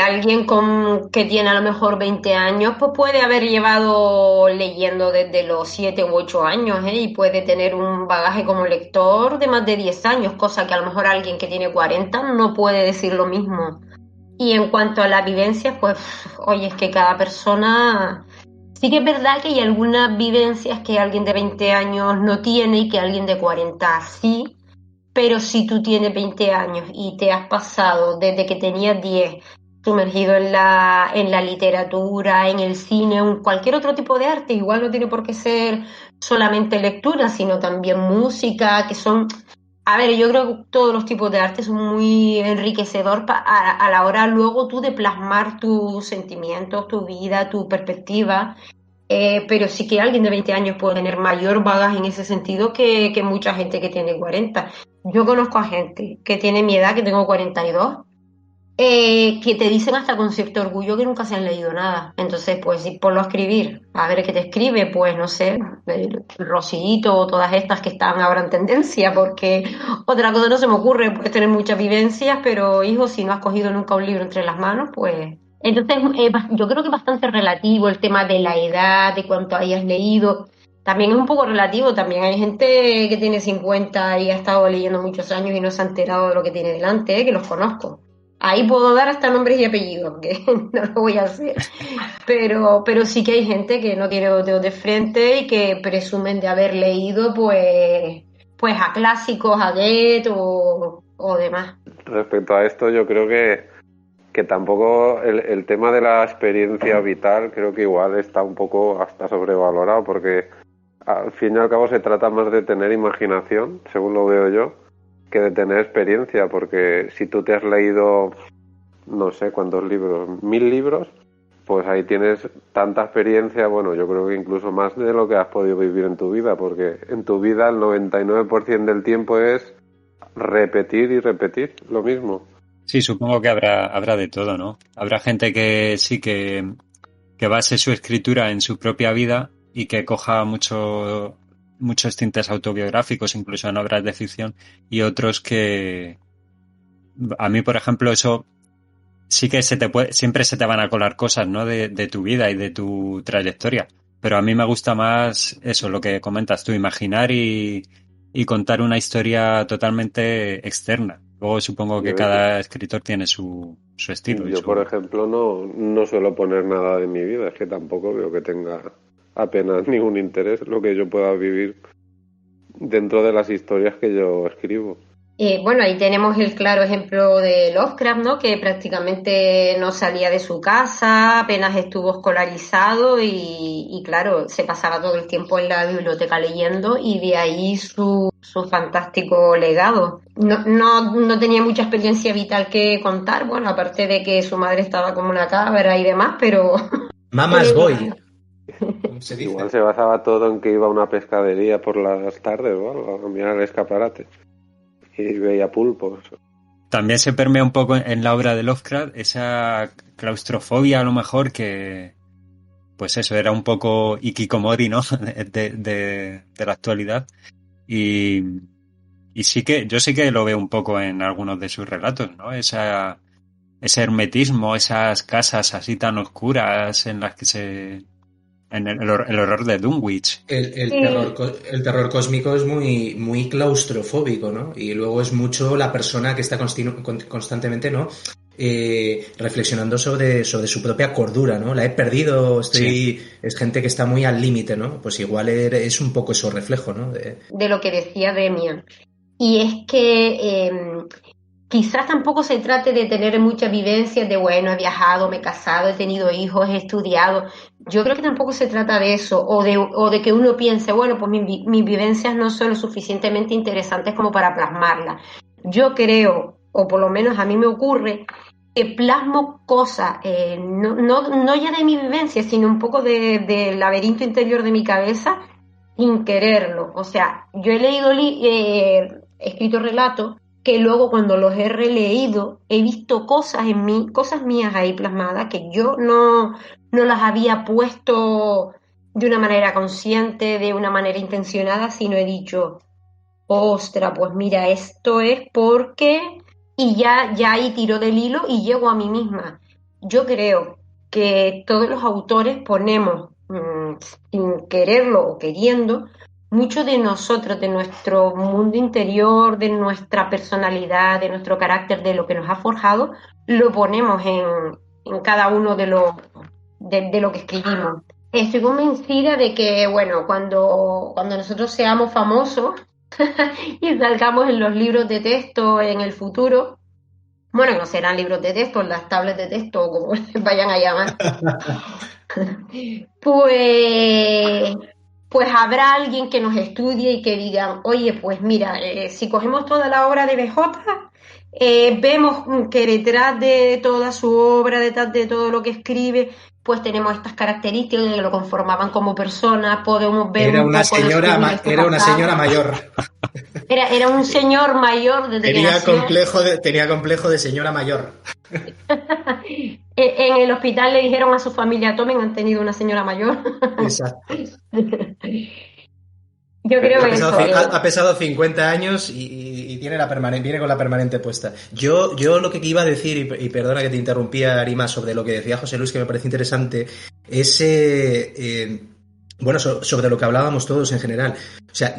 alguien que tiene a lo mejor 20 años, pues puede haber llevado leyendo desde los 7 u 8 años, y puede tener un bagaje como lector de más de 10 años, cosa que a lo mejor alguien que tiene 40 no puede decir lo mismo. Y en cuanto a las vivencias, pues, oye, es que cada persona... Sí que es verdad que hay algunas vivencias que alguien de 20 años no tiene y que alguien de 40 sí. Pero si tú tienes 20 años y te has pasado desde que tenías 10 sumergido en la literatura, en el cine, en cualquier otro tipo de arte, igual no tiene por qué ser solamente lectura, sino también música, que son... A ver, yo creo que todos los tipos de arte son muy enriquecedor a la hora luego tú de plasmar tus sentimientos, tu vida, tu perspectiva. Pero sí que alguien de 20 años puede tener mayor bagaje en ese sentido que mucha gente que tiene 40. Yo conozco a gente que tiene mi edad, que tengo 42, que te dicen hasta con cierto orgullo que nunca se han leído nada. Entonces, pues, si ponlo a escribir, a ver qué te escribe, pues, no sé, el Rosillito o todas estas que están ahora en tendencia, porque otra cosa no se me ocurre, puedes tener muchas vivencias, pero, hijo, si no has cogido nunca un libro entre las manos, pues... Entonces, yo creo que es bastante relativo el tema de la edad, de cuánto hayas leído. También es un poco relativo, también hay gente que tiene 50 y ha estado leyendo muchos años y no se ha enterado de lo que tiene delante, que los conozco. Ahí puedo dar hasta nombres y apellidos, que no lo voy a hacer. Pero sí que hay gente que no tiene dos dedos de frente y que presumen de haber leído pues a clásicos, a Goethe o demás. Respecto a esto, yo creo que tampoco el tema de la experiencia vital creo que igual está un poco hasta sobrevalorado, porque al fin y al cabo se trata más de tener imaginación, según lo veo yo, que de tener experiencia, porque si tú te has leído no sé cuántos libros, 1000 libros, pues ahí tienes tanta experiencia, bueno, yo creo que incluso más de lo que has podido vivir en tu vida, porque en tu vida el 99% del tiempo es repetir y repetir lo mismo. Sí, supongo que habrá de todo, ¿no? Habrá gente que sí que base su escritura en su propia vida y que coja muchos tintes autobiográficos, incluso en obras de ficción, y otros que... A mí, por ejemplo, eso sí que siempre se te van a colar cosas, ¿no? De tu vida y de tu trayectoria. Pero a mí me gusta más eso, lo que comentas tú, imaginar y contar una historia totalmente externa. Luego supongo que cada escritor tiene su estilo. Yo, por ejemplo, no suelo poner nada de mi vida, es que tampoco veo que tenga apenas ningún interés lo que yo pueda vivir dentro de las historias que yo escribo. Bueno, ahí tenemos el claro ejemplo de Lovecraft, ¿no? Que prácticamente no salía de su casa, apenas estuvo escolarizado y claro, se pasaba todo el tiempo en la biblioteca leyendo y de ahí su fantástico legado. No tenía mucha experiencia vital que contar, bueno, aparte de que su madre estaba como una cabra y demás, pero... Mama's boy. Se dice. Igual se basaba todo en que iba a una pescadería por las tardes o algo, a mirar el escaparate y veía pulpos. También se permea un poco en la obra de Lovecraft esa claustrofobia, a lo mejor, que pues eso, era un poco hikikomori, ¿no? de la actualidad. Y yo sí que lo veo un poco en algunos de sus relatos, ¿no? Ese hermetismo, esas casas así tan oscuras en las que el horror de Dunwich. El terror cósmico es muy, muy claustrofóbico, ¿no? Y luego es mucho la persona que está constantemente, ¿no? Reflexionando sobre su propia cordura, ¿no? La he perdido, es gente que está muy al límite, ¿no? Pues igual es un poco eso reflejo, ¿no? De lo que decía Demian. Y es que quizás tampoco se trate de tener muchas vivencias de, bueno, he viajado, me he casado, he tenido hijos, he estudiado. Yo creo que tampoco se trata de eso, o de que uno piense, bueno, pues mis vivencias no son lo suficientemente interesantes como para plasmarlas. Yo creo, o por lo menos a mí me ocurre, que plasmo cosas, no ya de mi vivencia, sino un poco del laberinto interior de mi cabeza, sin quererlo. O sea, yo he leído, escrito relatos, que luego cuando los he releído he visto cosas en mí, cosas mías ahí plasmadas que yo no las había puesto de una manera consciente, de una manera intencionada, sino he dicho, ostras, pues mira, esto es porque... Y ya ahí tiro del hilo y llego a mí misma. Yo creo que todos los autores ponemos, sin quererlo o queriendo, mucho de nosotros, de nuestro mundo interior, de nuestra personalidad, de nuestro carácter, de lo que nos ha forjado, lo ponemos en cada uno de lo que escribimos. Estoy convencida de que, bueno, cuando nosotros seamos famosos y salgamos en los libros de texto en el futuro, bueno, no serán libros de texto, las tablets de texto o como se vayan a llamar, pues habrá alguien que nos estudie y que diga, oye, pues mira, si cogemos toda la obra de BJ, vemos que detrás de toda su obra, detrás de todo lo que escribe, pues tenemos estas características que lo conformaban como persona, podemos ver era una señora mayor. Era un señor mayor desde que nació. Tenía complejo de señora mayor. En el hospital le dijeron a su familia, tomen, han tenido una señora mayor. Exacto. Yo creo que ha pesado 50 años y viene con la permanente puesta. Yo lo que iba a decir, y perdona que te interrumpía, Arima, sobre lo que decía José Luis, que me parece interesante, es sobre lo que hablábamos todos en general. O sea,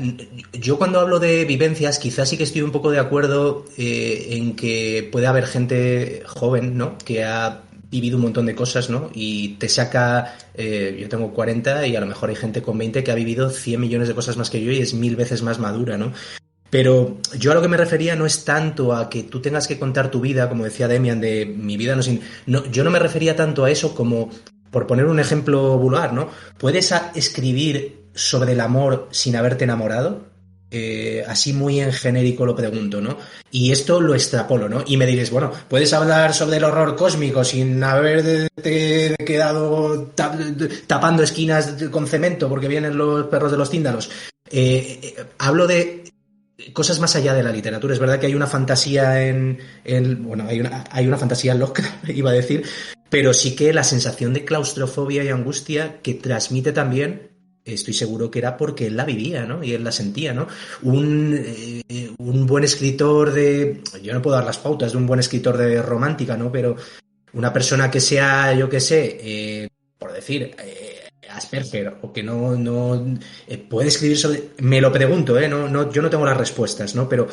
yo cuando hablo de vivencias, quizás sí que estoy un poco de acuerdo en que puede haber gente joven, ¿no?, que ha vivido un montón de cosas, ¿no? Y te saca... yo tengo 40 y a lo mejor hay gente con 20 que ha vivido 100 millones de cosas más que yo y es 1000 veces más madura, ¿no? Pero yo a lo que me refería no es tanto a que tú tengas que contar tu vida, como decía Demian, de mi vida yo no me refería tanto a eso como, por poner un ejemplo vulgar, ¿no? ¿Puedes escribir sobre el amor sin haberte enamorado? Así muy en genérico lo pregunto, ¿no? Y esto lo extrapolo, ¿no? Y me diréis, bueno, ¿puedes hablar sobre el horror cósmico sin haberte quedado tapando esquinas con cemento porque vienen los perros de los tíndalos? Hablo de cosas más allá de la literatura. Es verdad que hay una fantasía hay una fantasía loca, iba a decir, pero sí que la sensación de claustrofobia y angustia que transmite también, estoy seguro que era porque él la vivía, ¿no? Y él la sentía, ¿no? Un buen escritor yo no puedo dar las pautas de un buen escritor de romántica, ¿no? Pero Una persona que sea, yo qué sé, por decir, Asperger, o que no puede escribir sobre... Me lo pregunto, yo no tengo las respuestas, ¿no? Pero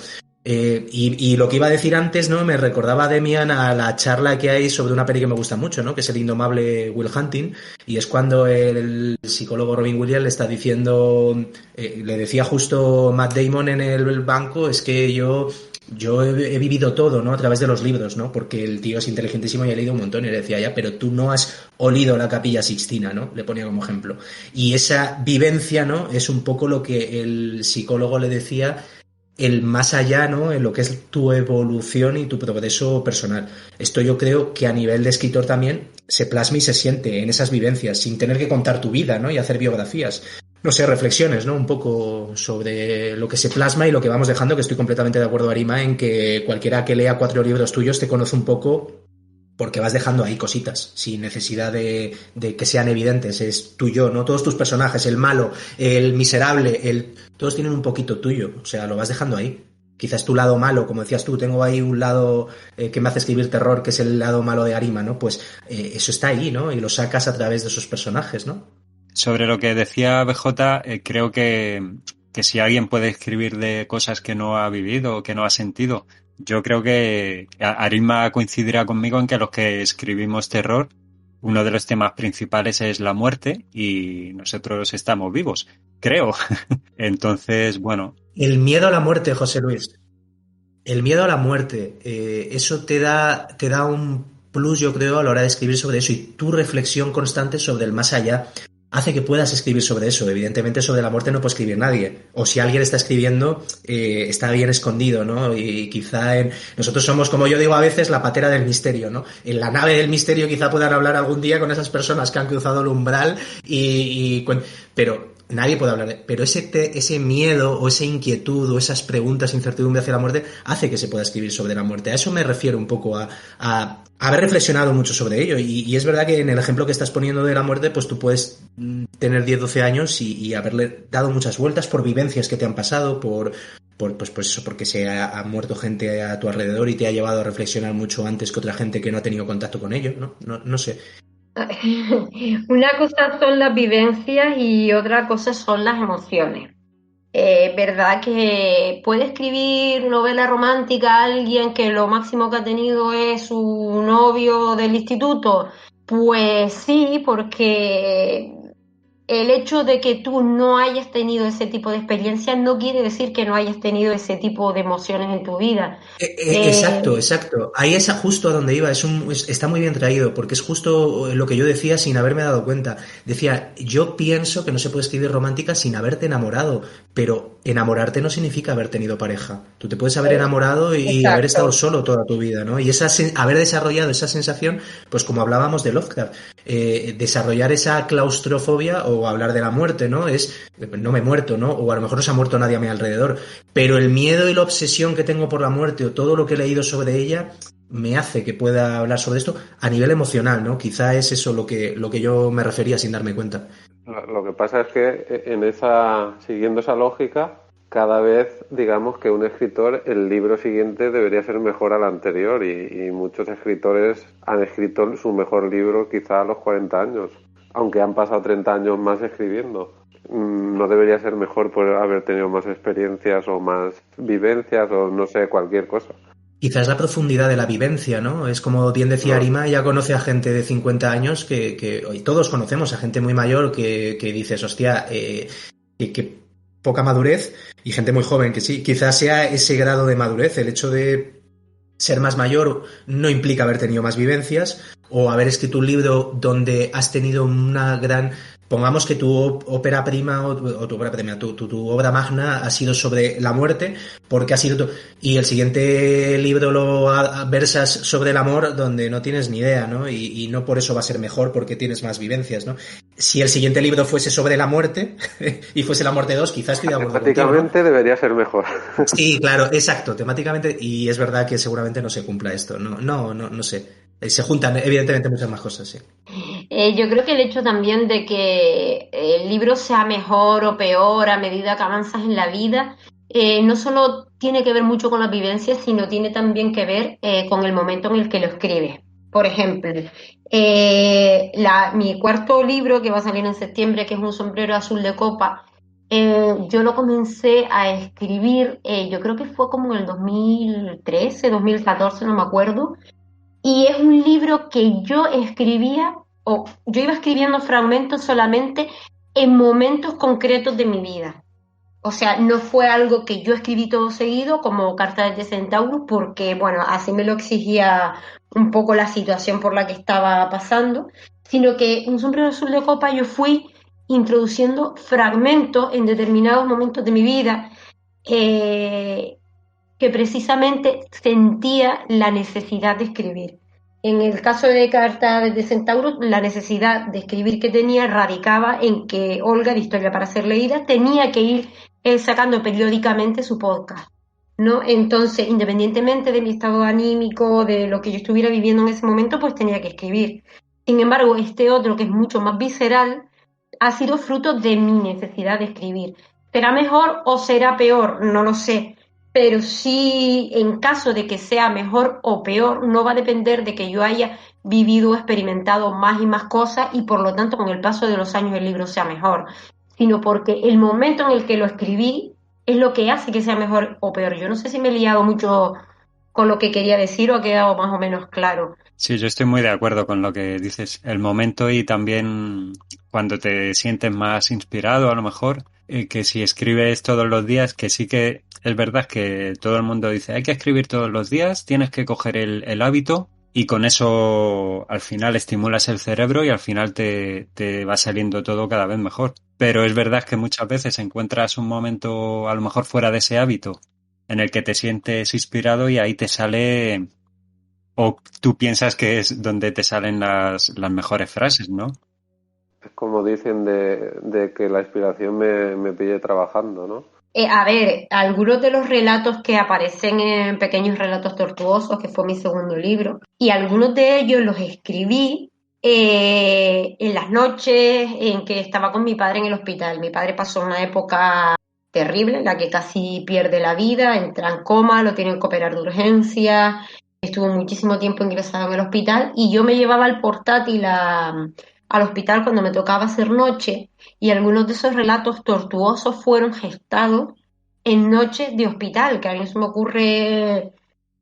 y lo que iba a decir antes, ¿no? Me recordaba, Demian, a la charla que hay sobre una peli que me gusta mucho, ¿no? Que es El indomable Will Hunting, y es cuando el psicólogo Robin Williams le está diciendo, le decía justo Matt Damon en el banco, es que yo he vivido todo, ¿no? A través de los libros, ¿no? Porque el tío es inteligentísimo y ha leído un montón, y le decía, ya, pero tú no has olido la Capilla Sixtina, ¿no? Le ponía como ejemplo. Y esa vivencia, ¿no? Es un poco lo que el psicólogo le decía, el más allá, ¿no? En lo que es tu evolución y tu progreso personal. Esto yo creo que a nivel de escritor también se plasma y se siente en esas vivencias, sin tener que contar tu vida, ¿no? Y hacer biografías. No sé, reflexiones, ¿no? Un poco sobre lo que se plasma y lo que vamos dejando, que estoy completamente de acuerdo, Arima, en que cualquiera que lea 4 libros tuyos te conoce un poco porque vas dejando ahí cositas, sin necesidad de que sean evidentes. Es tuyo, ¿no? Todos tus personajes, el malo, el miserable, todos tienen un poquito tuyo, o sea, lo vas dejando ahí. Quizás tu lado malo, como decías tú, tengo ahí un lado que me hace escribir terror, que es el lado malo de Arima, ¿no? Pues eso está ahí, ¿no? Y lo sacas a través de esos personajes, ¿no? Sobre lo que decía BJ, creo que si alguien puede escribir de cosas que no ha vivido o que no ha sentido, yo creo que Arima coincidirá conmigo en que los que escribimos terror, uno de los temas principales es la muerte y nosotros estamos vivos, creo. Entonces, bueno. El miedo a la muerte, José Luis. El miedo a la muerte, eso te da un plus, yo creo, a la hora de escribir sobre eso, y tu reflexión constante sobre el más allá hace que puedas escribir sobre eso. Evidentemente sobre la muerte no puede escribir nadie, o si alguien está escribiendo, está bien escondido, ¿no? Y quizá nosotros somos, como yo digo a veces, la patera del misterio, ¿no? En la nave del misterio quizá puedan hablar algún día con esas personas que han cruzado el umbral pero nadie puede hablar pero ese miedo o esa inquietud o esas preguntas, incertidumbre hacia la muerte hace que se pueda escribir sobre la muerte. A eso me refiero un poco, a haber reflexionado mucho sobre ello, y es verdad que en el ejemplo que estás poniendo de la muerte, pues tú puedes tener 10, 12 años y haberle dado muchas vueltas por vivencias que te han pasado, pues eso, porque ha muerto gente a tu alrededor y te ha llevado a reflexionar mucho antes que otra gente que no ha tenido contacto con ello, no sé. Una cosa son las vivencias y otra cosa son las emociones. ¿Verdad que puede escribir novela romántica a alguien que lo máximo que ha tenido es su novio del instituto? Pues sí, porque el hecho de que tú no hayas tenido ese tipo de experiencias no quiere decir que no hayas tenido ese tipo de emociones en tu vida. Exacto. Ahí es justo a donde iba. Está muy bien traído, porque es justo lo que yo decía sin haberme dado cuenta. Decía, yo pienso que no se puede escribir romántica sin haberte enamorado, pero enamorarte no significa haber tenido pareja. Tú te puedes haber enamorado y haber estado solo toda tu vida, ¿no? Y haber desarrollado esa sensación, pues como hablábamos de Lovecraft, desarrollar esa claustrofobia, o hablar de la muerte, ¿no? No me he muerto, ¿no? O a lo mejor no se ha muerto nadie a mi alrededor, pero el miedo y la obsesión que tengo por la muerte, o todo lo que he leído sobre ella, me hace que pueda hablar sobre esto a nivel emocional, ¿no? Quizá es eso lo que yo me refería sin darme cuenta. Lo que pasa es que siguiendo esa lógica, cada vez, digamos que un escritor, el libro siguiente debería ser mejor al anterior, y muchos escritores han escrito su mejor libro quizá a los 40 años, aunque han pasado 30 años más escribiendo. No debería ser mejor por haber tenido más experiencias o más vivencias o no sé, cualquier cosa. Quizás la profundidad de la vivencia, ¿no? Es como bien decía Arima, ella conoce a gente de 50 años que hoy todos conocemos a gente muy mayor que dices, hostia, que poca madurez, y gente muy joven que sí. Quizás sea ese grado de madurez, el hecho de ser más mayor no implica haber tenido más vivencias, o haber escrito un libro donde has tenido una gran... Pongamos que tu ópera prima o tu ópera prima, tu obra magna ha sido sobre la muerte, porque ha sido y el siguiente libro lo versas sobre el amor, donde no tienes ni idea, ¿no? Y no por eso va a ser mejor porque tienes más vivencias, ¿no? Si el siguiente libro fuese sobre la muerte y fuese La muerte 2, quizás estoy de acuerdo contigo, ¿no? Temáticamente debería ser mejor. Sí, claro, exacto, temáticamente, y es verdad que seguramente no se cumpla esto, no sé. Se juntan evidentemente muchas más cosas, sí. Yo creo que el hecho también de que el libro sea mejor o peor a medida que avanzas en la vida, no solo tiene que ver mucho con las vivencias, sino tiene también que ver con el momento en el que lo escribes. Por ejemplo, mi cuarto libro que va a salir en septiembre, que es Un sombrero azul de copa, yo lo comencé a escribir, yo creo que fue como en el 2013, 2014, no me acuerdo, y es un libro que yo escribía, o yo iba escribiendo fragmentos solamente en momentos concretos de mi vida. O sea, no fue algo que yo escribí todo seguido como Cartas de Centauro, porque, bueno, así me lo exigía un poco la situación por la que estaba pasando, sino que Un sombrero azul de copa yo fui introduciendo fragmentos en determinados momentos de mi vida eh, que precisamente sentía la necesidad de escribir. En el caso de Cartas de Centauro, la necesidad de escribir que tenía radicaba en que Olga, de Historia para ser leída, tenía que ir sacando periódicamente su podcast, ¿no? Entonces, independientemente de mi estado anímico, de lo que yo estuviera viviendo en ese momento, pues tenía que escribir. Sin embargo, este otro, que es mucho más visceral, ha sido fruto de mi necesidad de escribir. ¿Será mejor o será peor? No lo sé, pero sí, en caso de que sea mejor o peor, no va a depender de que yo haya vivido o experimentado más y más cosas y por lo tanto con el paso de los años el libro sea mejor, sino porque el momento en el que lo escribí es lo que hace que sea mejor o peor. Yo no sé si me he liado mucho con lo que quería decir o ha quedado más o menos claro. Sí, yo estoy muy de acuerdo con lo que dices. El momento y también cuando te sientes más inspirado, a lo mejor, que si escribes todos los días, que sí que es verdad que todo el mundo dice, hay que escribir todos los días, tienes que coger el hábito y con eso al final estimulas el cerebro y al final te va saliendo todo cada vez mejor. Pero es verdad que muchas veces encuentras un momento a lo mejor fuera de ese hábito en el que te sientes inspirado y ahí te sale o tú piensas que es donde te salen las mejores frases, ¿no? Es como dicen de que la inspiración me pille trabajando, ¿no? A ver, algunos de los relatos que aparecen en Pequeños Relatos Tortuosos, que fue mi segundo libro, y algunos de ellos los escribí en las noches en que estaba con mi padre en el hospital. Mi padre pasó una época terrible en la que casi pierde la vida, entra en coma, lo tienen que operar de urgencia, estuvo muchísimo tiempo ingresado en el hospital y yo me llevaba el portátil al hospital cuando me tocaba hacer noche y algunos de esos relatos tortuosos fueron gestados en noches de hospital, que a mí no se me ocurre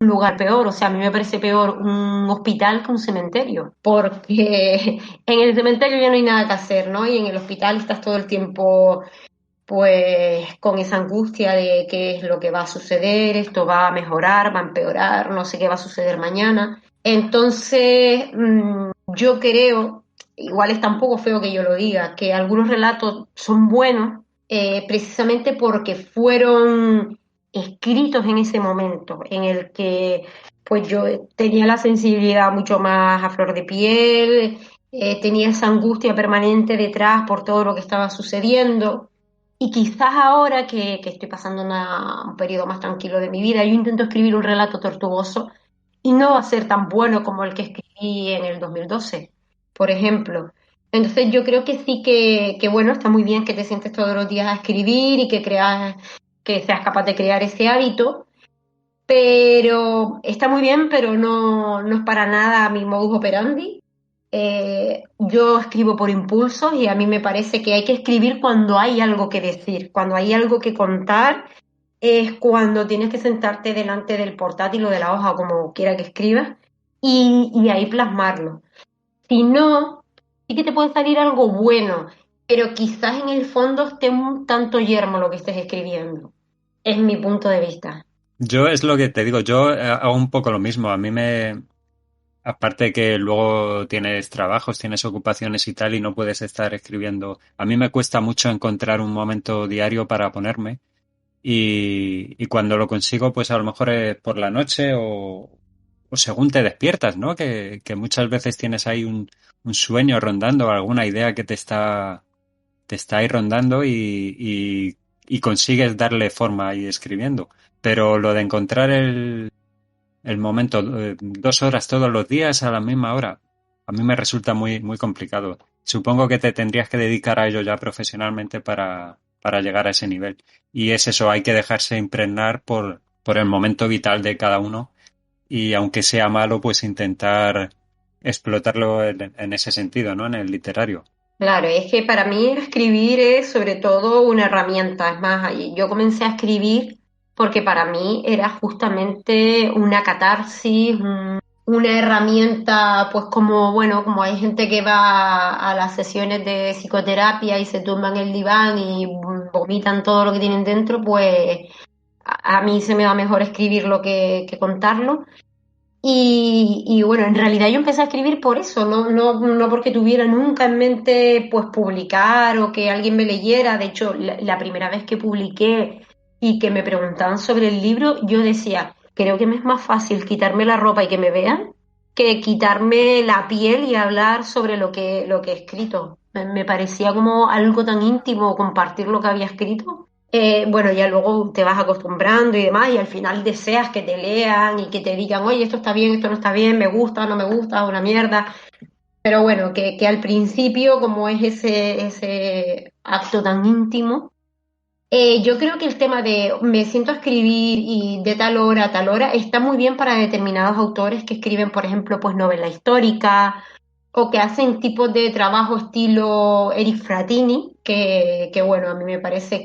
un lugar peor, o sea, a mí me parece peor un hospital que un cementerio, porque en el cementerio ya no hay nada que hacer, ¿no? Y en el hospital estás todo el tiempo pues con esa angustia de qué es lo que va a suceder, esto va a mejorar, va a empeorar, no sé qué va a suceder mañana. Entonces, yo creo, igual está un poco feo que yo lo diga, que algunos relatos son buenos precisamente porque fueron escritos en ese momento en el que pues yo tenía la sensibilidad mucho más a flor de piel, tenía esa angustia permanente detrás por todo lo que estaba sucediendo. Y quizás ahora que estoy pasando un periodo más tranquilo de mi vida, yo intento escribir un relato tortuoso y no va a ser tan bueno como el que escribí en el 2012, por ejemplo. Entonces yo creo que sí que bueno, está muy bien que te sientes todos los días a escribir y que creas, que seas capaz de crear ese hábito, pero está muy bien, pero no es para nada mi modus operandi. Yo escribo por impulsos y a mí me parece que hay que escribir cuando hay algo que decir, cuando hay algo que contar, es cuando tienes que sentarte delante del portátil o de la hoja, o como quiera que escribas, y ahí plasmarlo. Si no, sí que te puede salir algo bueno, pero quizás en el fondo esté un tanto yermo lo que estés escribiendo. Es mi punto de vista. Yo es lo que te digo, yo hago un poco lo mismo. A mí aparte que luego tienes trabajos, tienes ocupaciones y tal y no puedes estar escribiendo. A mí me cuesta mucho encontrar un momento diario para ponerme y cuando lo consigo, pues a lo mejor es por la noche o según te despiertas, ¿no? Que muchas veces tienes ahí un sueño rondando, alguna idea que te está ahí rondando y consigues darle forma ahí escribiendo. Pero lo de encontrar el momento, 2 horas todos los días a la misma hora, a mí me resulta muy, muy complicado. Supongo que te tendrías que dedicar a ello ya profesionalmente para llegar a ese nivel. Y es eso, hay que dejarse impregnar por el momento vital de cada uno y aunque sea malo, pues intentar explotarlo en ese sentido, ¿no? En el literario. Claro, es que para mí escribir es sobre todo una herramienta. Es más, yo comencé a escribir porque para mí era justamente una catarsis, una herramienta, pues como, bueno, como hay gente que va a las sesiones de psicoterapia y se tumba en el diván y vomitan todo lo que tienen dentro, pues a mí se me da mejor escribirlo que contarlo. Y bueno, en realidad yo empecé a escribir por eso, no porque tuviera nunca en mente pues publicar o que alguien me leyera. De hecho, la primera vez que publiqué y que me preguntaban sobre el libro, yo decía, creo que me es más fácil quitarme la ropa y que me vean que quitarme la piel y hablar sobre lo que he escrito. Me parecía como algo tan íntimo compartir lo que había escrito. Bueno, ya luego te vas acostumbrando y demás, y al final deseas que te lean y que te digan, oye, esto está bien, esto no está bien, me gusta, no me gusta, una mierda. Pero bueno, que al principio, como es ese acto tan íntimo, yo creo que el tema de me siento a escribir y de tal hora a tal hora está muy bien para determinados autores que escriben, por ejemplo, pues novela histórica o que hacen tipos de trabajo estilo Eric Fratini, que bueno, a mí me parece Sí.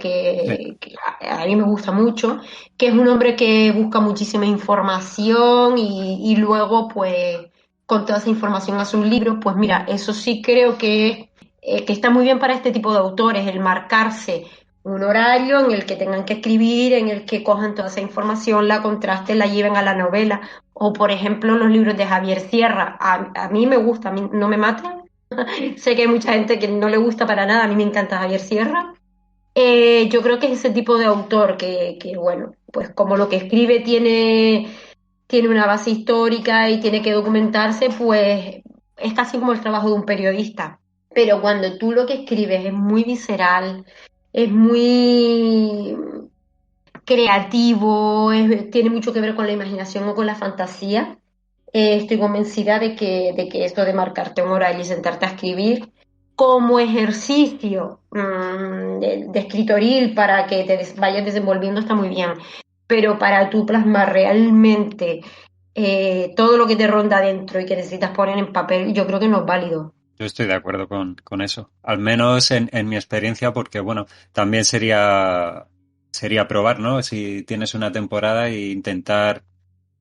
que a mí me gusta mucho, que es un hombre que busca muchísima información y luego pues con toda esa información hace un libro. Pues mira, eso sí creo que está muy bien para este tipo de autores, el marcarse un horario en el que tengan que escribir, en el que cojan toda esa información, la contrasten, la lleven a la novela. O, por ejemplo, los libros de Javier Sierra. A mí me gusta, a mí no me maten. Sé que hay mucha gente que no le gusta para nada, a mí me encanta Javier Sierra. Yo creo que es ese tipo de autor bueno, pues como lo que escribe tiene una base histórica y tiene que documentarse, pues es casi como el trabajo de un periodista. Pero cuando tú lo que escribes es muy visceral, es muy creativo, tiene mucho que ver con la imaginación o con la fantasía. Estoy convencida de que esto de marcarte un horario y sentarte a escribir como ejercicio de escritoril para que te vayas desenvolviendo está muy bien, pero para tú plasmar realmente todo lo que te ronda dentro y que necesitas poner en papel, yo creo que no es válido. Yo estoy de acuerdo con eso. Al menos en mi experiencia, porque bueno, también sería probar, ¿no? Si tienes una temporada e intentar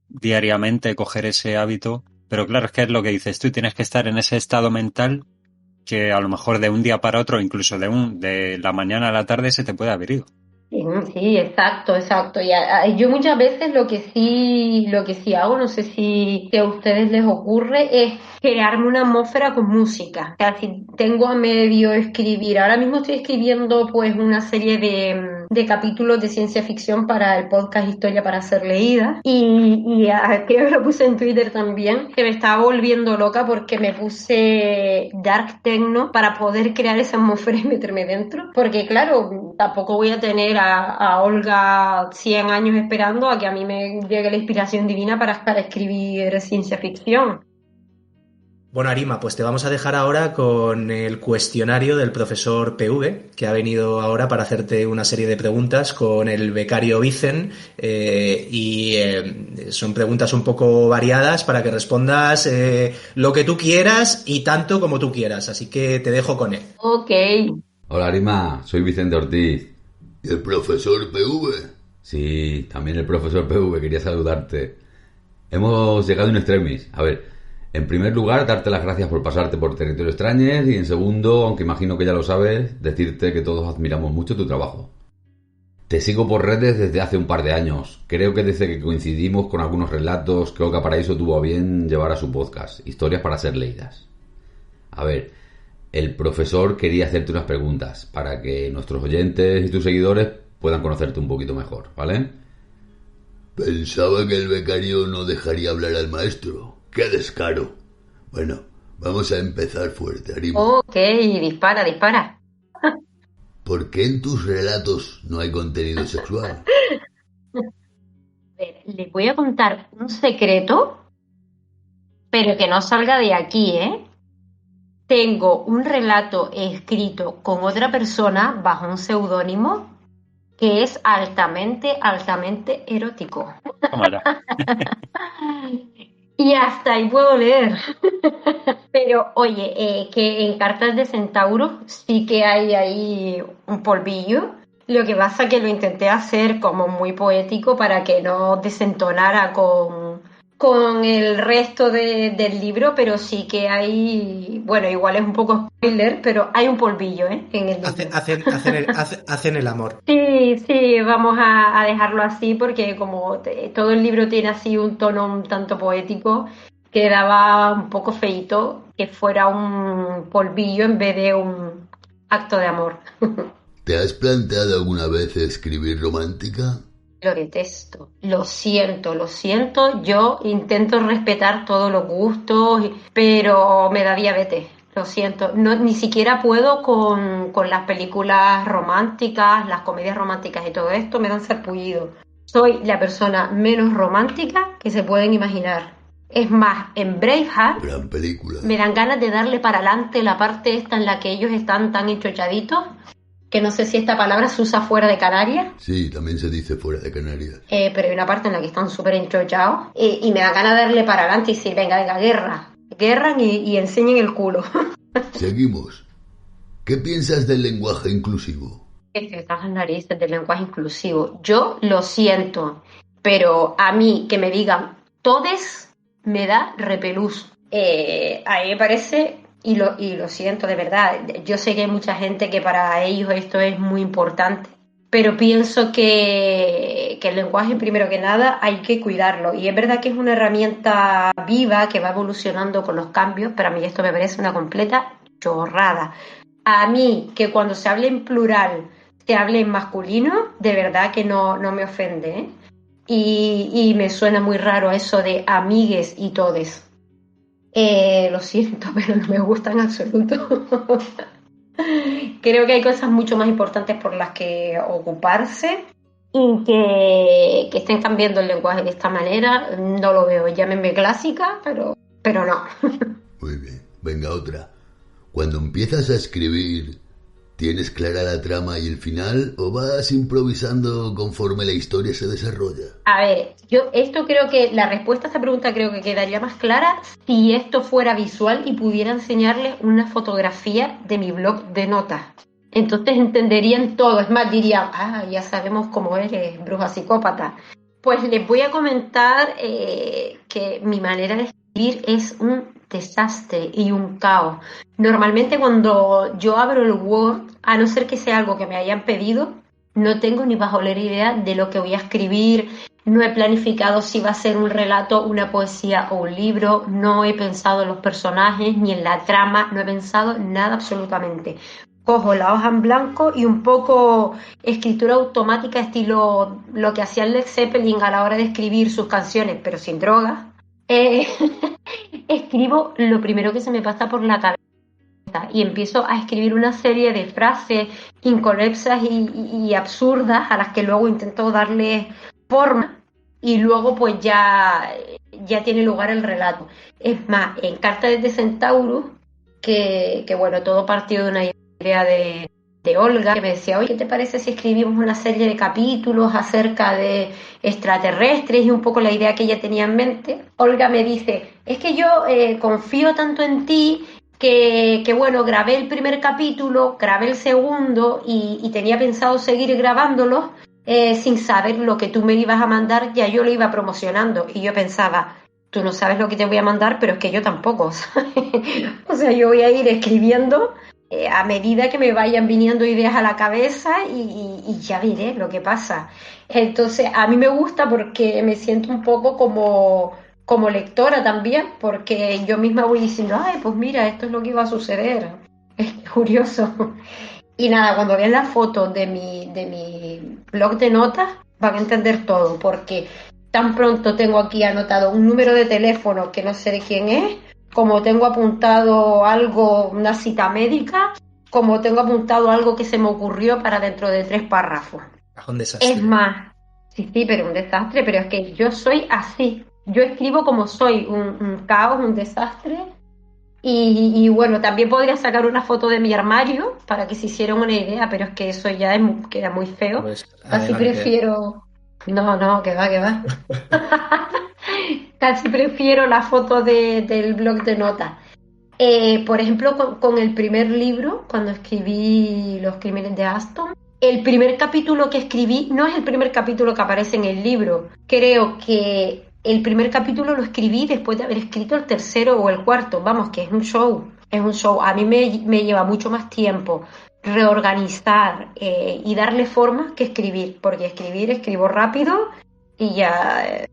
diariamente coger ese hábito. Pero claro, es que es lo que dices tú, tienes que estar en ese estado mental que a lo mejor de un día para otro, incluso de la mañana a la tarde, se te puede haber ido. Sí, sí, exacto, exacto. Y yo muchas veces lo que sí hago, no sé si a ustedes les ocurre, es crearme una atmósfera con música. O sea, si tengo a medio escribir, ahora mismo estoy escribiendo pues una serie de capítulos de ciencia ficción para el podcast Historia para ser leída. Y creo que lo puse en Twitter también, que me estaba volviendo loca porque me puse dark techno para poder crear esa atmósfera y meterme dentro. Porque claro, tampoco voy a tener a Olga 100 años esperando a que a mí me llegue la inspiración divina para escribir ciencia ficción. Bueno, Arima, pues te vamos a dejar ahora con el cuestionario del profesor PV, que ha venido ahora para hacerte una serie de preguntas con el becario Vicen, son preguntas un poco variadas para que respondas lo que tú quieras y tanto como tú quieras, así que te dejo con él. Ok. Hola Arima, soy Vicente Ortiz. ¿Y el profesor PV? Sí, también el profesor PV, quería saludarte. Hemos llegado in extremis. A ver, en primer lugar, darte las gracias por pasarte por Territorio Extrañers y en segundo, aunque imagino que ya lo sabes, decirte que todos admiramos mucho tu trabajo. Te sigo por redes desde hace un par de años. Creo que desde que coincidimos con algunos relatos que Oca Paraíso tuvo a bien llevar a su podcast, Historias para ser leídas. A ver, el profesor quería hacerte unas preguntas para que nuestros oyentes y tus seguidores puedan conocerte un poquito mejor, ¿vale? Pensaba que el becario no dejaría hablar al maestro. ¡Qué descaro! Bueno, vamos a empezar fuerte, Arima. Ok, dispara. ¿Por qué en tus relatos no hay contenido sexual? A ver, les voy a contar un secreto, pero que no salga de aquí, ¿eh? Tengo un relato escrito con otra persona bajo un seudónimo que es altamente erótico. Toma ya. Y hasta ahí puedo leer. Pero oye, que en Cartas de Centauro sí que hay ahí un polvillo. Lo que pasa que lo intenté hacer como muy poético para que no desentonara con el resto del libro, pero sí que hay, bueno, igual es un poco spoiler, pero hay un polvillo, en el libro. Hacen el amor. Sí, vamos a dejarlo así porque como todo el libro tiene así un tono un tanto poético, quedaba un poco feíto que fuera un polvillo en vez de un acto de amor. ¿Te has planteado alguna vez escribir romántica? Lo detesto, lo siento, yo intento respetar todos los gustos, pero me da diabetes, lo siento, no, ni siquiera puedo con las películas románticas, las comedias románticas y todo esto, me dan sarpullido. Soy la persona menos romántica que se pueden imaginar. Es más, en Braveheart Gran película. me dan ganas de darle para adelante la parte esta en la que ellos están tan enchochaditos, que no sé si esta palabra se usa fuera de Canarias. Sí, también se dice fuera de Canarias. Pero hay una parte en la que están súper enchochados y me da ganas de darle para adelante y decir, venga, guerran y enseñen el culo. Seguimos. ¿Qué piensas del lenguaje inclusivo? Estas narices del lenguaje inclusivo. Yo lo siento, pero a mí que me digan todes me da repelús. A mí me parece... Y lo siento, de verdad. Yo sé que hay mucha gente que para ellos esto es muy importante, pero pienso que el lenguaje, primero que nada, hay que cuidarlo. Y es verdad que es una herramienta viva que va evolucionando con los cambios, pero a mí esto me parece una completa chorrada. A mí, que cuando se hable en plural, se hable en masculino, de verdad que no me ofende, ¿eh? Y me suena muy raro eso de amigues y todes. Lo siento, pero no me gusta en absoluto. Creo que hay cosas mucho más importantes por las que ocuparse y que estén cambiando el lenguaje de esta manera, no lo veo. Llámenme clásica, pero no. Muy bien, venga otra. Cuando empiezas a escribir, ¿tienes clara la trama y el final o vas improvisando conforme la historia se desarrolla? A ver, yo esto creo que la respuesta a esta pregunta creo que quedaría más clara si esto fuera visual y pudiera enseñarles una fotografía de mi blog de notas. Entonces entenderían todo, es más, dirían, ya sabemos cómo eres, bruja psicópata. Pues les voy a comentar que mi manera de escribir es un desastre y un caos. Normalmente cuando yo abro el Word, a no ser que sea algo que me hayan pedido, no tengo ni pajolera idea de lo que voy a escribir, no he planificado si va a ser un relato, una poesía o un libro, no he pensado en los personajes ni en la trama, no he pensado nada absolutamente. Cojo la hoja en blanco y un poco escritura automática estilo lo que hacía Led Zeppelin a la hora de escribir sus canciones, pero sin drogas. Escribo lo primero que se me pasa por la cabeza y empiezo a escribir una serie de frases inconexas y absurdas a las que luego intento darle forma y luego pues ya tiene lugar el relato. Es más, en Cartas de Centauro, que bueno, todo partió de una idea de Olga, que me decía, oye, ¿qué te parece si escribimos una serie de capítulos acerca de extraterrestres? Y un poco la idea que ella tenía en mente. Olga me dice, es que yo confío tanto en ti que bueno, grabé el primer capítulo, grabé el segundo y tenía pensado seguir grabándolos sin saber lo que tú me ibas a mandar, ya yo lo iba promocionando. Y yo pensaba, tú no sabes lo que te voy a mandar, pero es que yo tampoco, ¿sabes? O sea, yo voy a ir escribiendo a medida que me vayan viniendo ideas a la cabeza y ya veré lo que pasa. Entonces, a mí me gusta porque me siento un poco como lectora también, porque yo misma voy diciendo, ay, pues mira, esto es lo que iba a suceder. Es curioso. Y nada, cuando vean las fotos de mi blog de notas, van a entender todo, porque tan pronto tengo aquí anotado un número de teléfono que no sé de quién es, como tengo apuntado algo, una cita médica, como tengo apuntado algo que se me ocurrió para dentro de 3 párrafos. Un desastre. Es más, sí, pero un desastre, pero es que yo soy así. Yo escribo como soy, un caos, un desastre. Y bueno, también podría sacar una foto de mi armario para que se hicieran una idea, pero es que eso ya queda muy feo. Pues, así prefiero... No, que va. Casi prefiero la foto del blog de notas. Por ejemplo, con el primer libro, cuando escribí Los crímenes de Aston, el primer capítulo que escribí no es el primer capítulo que aparece en el libro. Creo que el primer capítulo lo escribí después de haber escrito el tercero o el cuarto. Vamos, que es un show. Es un show. A mí me lleva mucho más tiempo reorganizar y darle forma que escribir, porque escribo rápido y ya.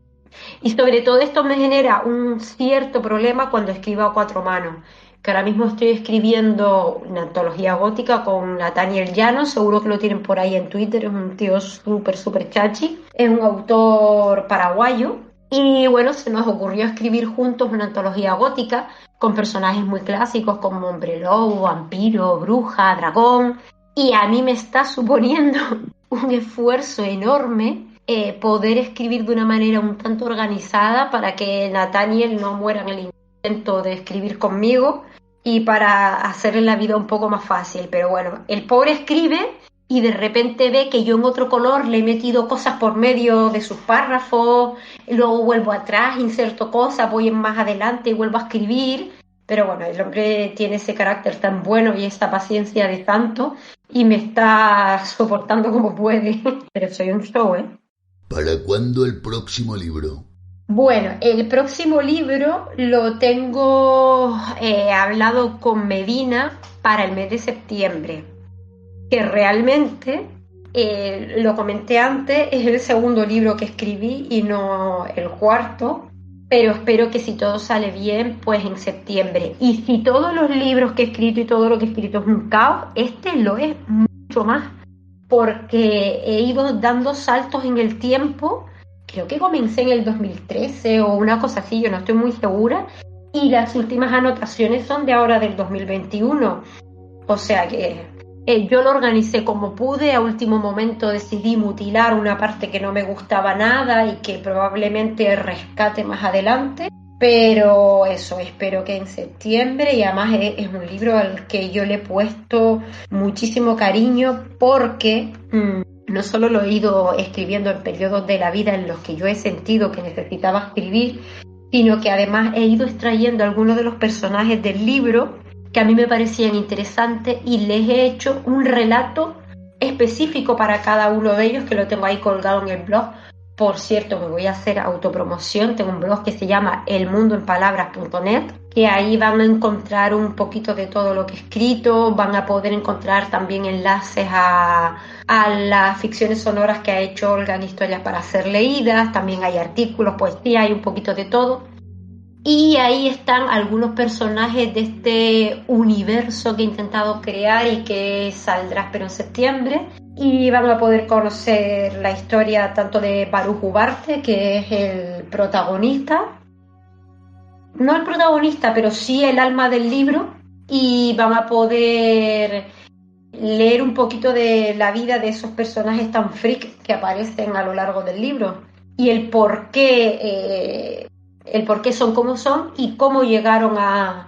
Y sobre todo esto me genera un cierto problema cuando escribo a cuatro manos, que ahora mismo estoy escribiendo una antología gótica con Nathaniel Llanos, seguro que lo tienen por ahí en Twitter, es un tío súper chachi, es un autor paraguayo, y bueno, se nos ocurrió escribir juntos una antología gótica con personajes muy clásicos como hombre lobo, vampiro, bruja, dragón, y a mí me está suponiendo un esfuerzo enorme poder escribir de una manera un tanto organizada para que Nathaniel no muera en el intento de escribir conmigo y para hacerle la vida un poco más fácil. Pero bueno, el pobre escribe y de repente ve que yo en otro color le he metido cosas por medio de sus párrafos, luego vuelvo atrás, inserto cosas, voy más adelante y vuelvo a escribir. Pero bueno, el hombre tiene ese carácter tan bueno y esa paciencia de tanto y me está soportando como puede. Pero soy un show, ¿eh? ¿Para cuándo el próximo libro? Bueno, el próximo libro lo tengo hablado con Medina para el mes de septiembre, que realmente, lo comenté antes, es el segundo libro que escribí y no el cuarto, pero espero que si todo sale bien, pues en septiembre. Y si todos los libros que he escrito y todo lo que he escrito es un caos, este lo es mucho más, porque he ido dando saltos en el tiempo. Creo que comencé en el 2013 o una cosa así, yo no estoy muy segura, y las últimas anotaciones son de ahora del 2021, o sea que yo lo organicé como pude. A último momento decidí mutilar una parte que no me gustaba nada y que probablemente rescate más adelante, pero eso, espero que en septiembre. Y además es un libro al que yo le he puesto muchísimo cariño porque no solo lo he ido escribiendo en periodos de la vida en los que yo he sentido que necesitaba escribir, sino que además he ido extrayendo algunos de los personajes del libro que a mí me parecían interesantes y les he hecho un relato específico para cada uno de ellos, que lo tengo ahí colgado en el blog. Por cierto, me voy a hacer autopromoción, tengo un blog que se llama elmundoenpalabras.net, que ahí van a encontrar un poquito de todo lo que he escrito, van a poder encontrar también enlaces a las ficciones sonoras que ha hecho Olga en Historias para ser leídas, también hay artículos, poesía, hay un poquito de todo. Y ahí están algunos personajes de este universo que he intentado crear y que saldrá, espero, en septiembre. Y van a poder conocer la historia tanto de Baruch Ugarte, que es el protagonista. No el protagonista, pero sí el alma del libro. Y van a poder leer un poquito de la vida de esos personajes tan freak que aparecen a lo largo del libro. Y el por qué son como son y cómo llegaron a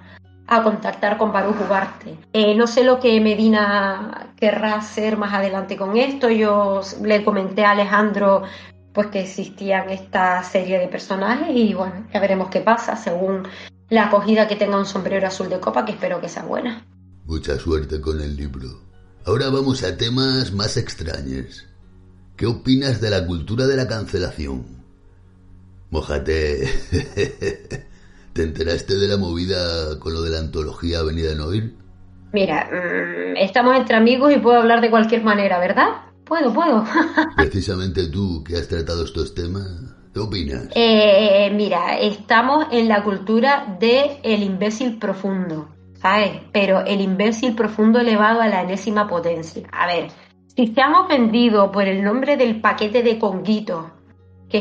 contactar con Baruch Ugarte. No sé lo que Medina querrá hacer más adelante con esto. Yo le comenté a Alejandro pues que existían esta serie de personajes y bueno, ya veremos qué pasa según la acogida que tenga Un sombrero azul de copa, que espero que sea buena. Mucha suerte con el libro. Ahora vamos a temas más extraños. ¿Qué opinas de la cultura de la cancelación? Mójate. ¿Te enteraste de la movida con lo de la antología Avenida en Oír? Mira, estamos entre amigos y puedo hablar de cualquier manera, ¿verdad? Puedo. Precisamente tú, que has tratado estos temas, ¿qué opinas? Mira, estamos en la cultura del imbécil profundo, ¿sabes? Pero el imbécil profundo elevado a la enésima potencia. A ver, si se han ofendido por el nombre del paquete de conguitos, que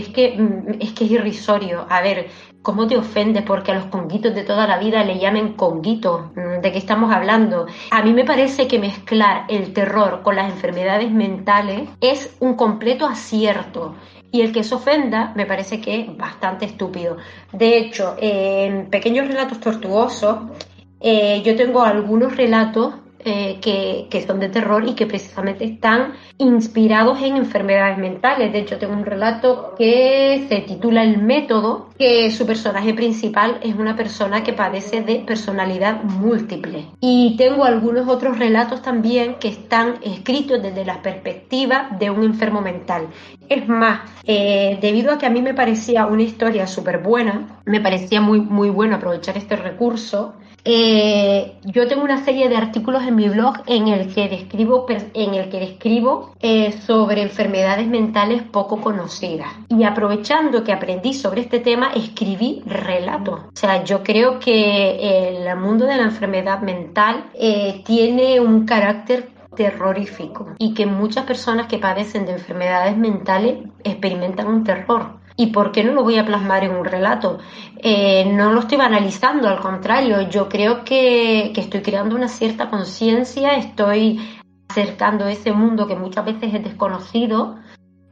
es irrisorio. A ver, ¿cómo te ofendes porque a los conguitos de toda la vida le llamen conguitos? ¿De qué estamos hablando? A mí me parece que mezclar el terror con las enfermedades mentales es un completo acierto. Y el que se ofenda me parece que es bastante estúpido. De hecho, en Pequeños Relatos Tortuosos, yo tengo algunos relatos que son de terror y que precisamente están inspirados en enfermedades mentales. De hecho, tengo un relato que se titula El método, que su personaje principal es una persona que padece de personalidad múltiple. Y tengo algunos otros relatos también que están escritos desde la perspectiva de un enfermo mental. Es más, debido a que a mí me parecía una historia súper buena, me parecía muy, muy bueno aprovechar este recurso. Yo tengo una serie de artículos en mi blog en el que describo sobre enfermedades mentales poco conocidas, y aprovechando que aprendí sobre este tema escribí relatos. O sea, yo creo que el mundo de la enfermedad mental tiene un carácter terrorífico y que muchas personas que padecen de enfermedades mentales experimentan un terror. ¿Y por qué no lo voy a plasmar en un relato? No lo estoy banalizando, al contrario, yo creo que estoy creando una cierta conciencia, estoy acercando ese mundo que muchas veces es desconocido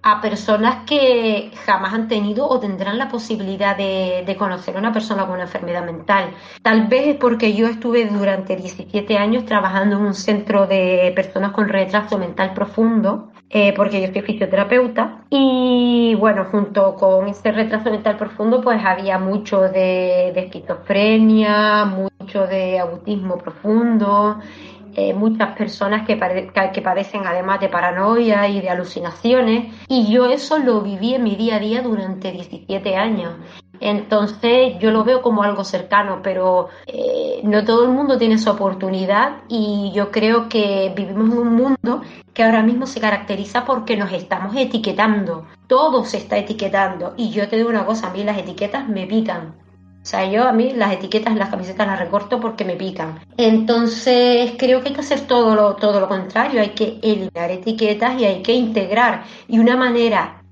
a personas que jamás han tenido o tendrán la posibilidad de conocer a una persona con una enfermedad mental. Tal vez es porque yo estuve durante 17 años trabajando en un centro de personas con retraso mental profundo, porque yo soy fisioterapeuta, y bueno, junto con ese retraso mental profundo pues había mucho de esquizofrenia, mucho de autismo profundo, muchas personas que padecen además de paranoia y de alucinaciones, y yo eso lo viví en mi día a día durante 17 años. Entonces yo lo veo como algo cercano, pero no todo el mundo tiene esa oportunidad, y yo creo que vivimos en un mundo que ahora mismo se caracteriza porque nos estamos etiquetando, todo se está etiquetando, y yo te digo una cosa, a mí las etiquetas me pican. O sea, yo a mí las etiquetas, las camisetas las recorto porque me pican. Entonces creo que hay que hacer todo lo contrario, hay que eliminar etiquetas y hay que integrar. Y una manera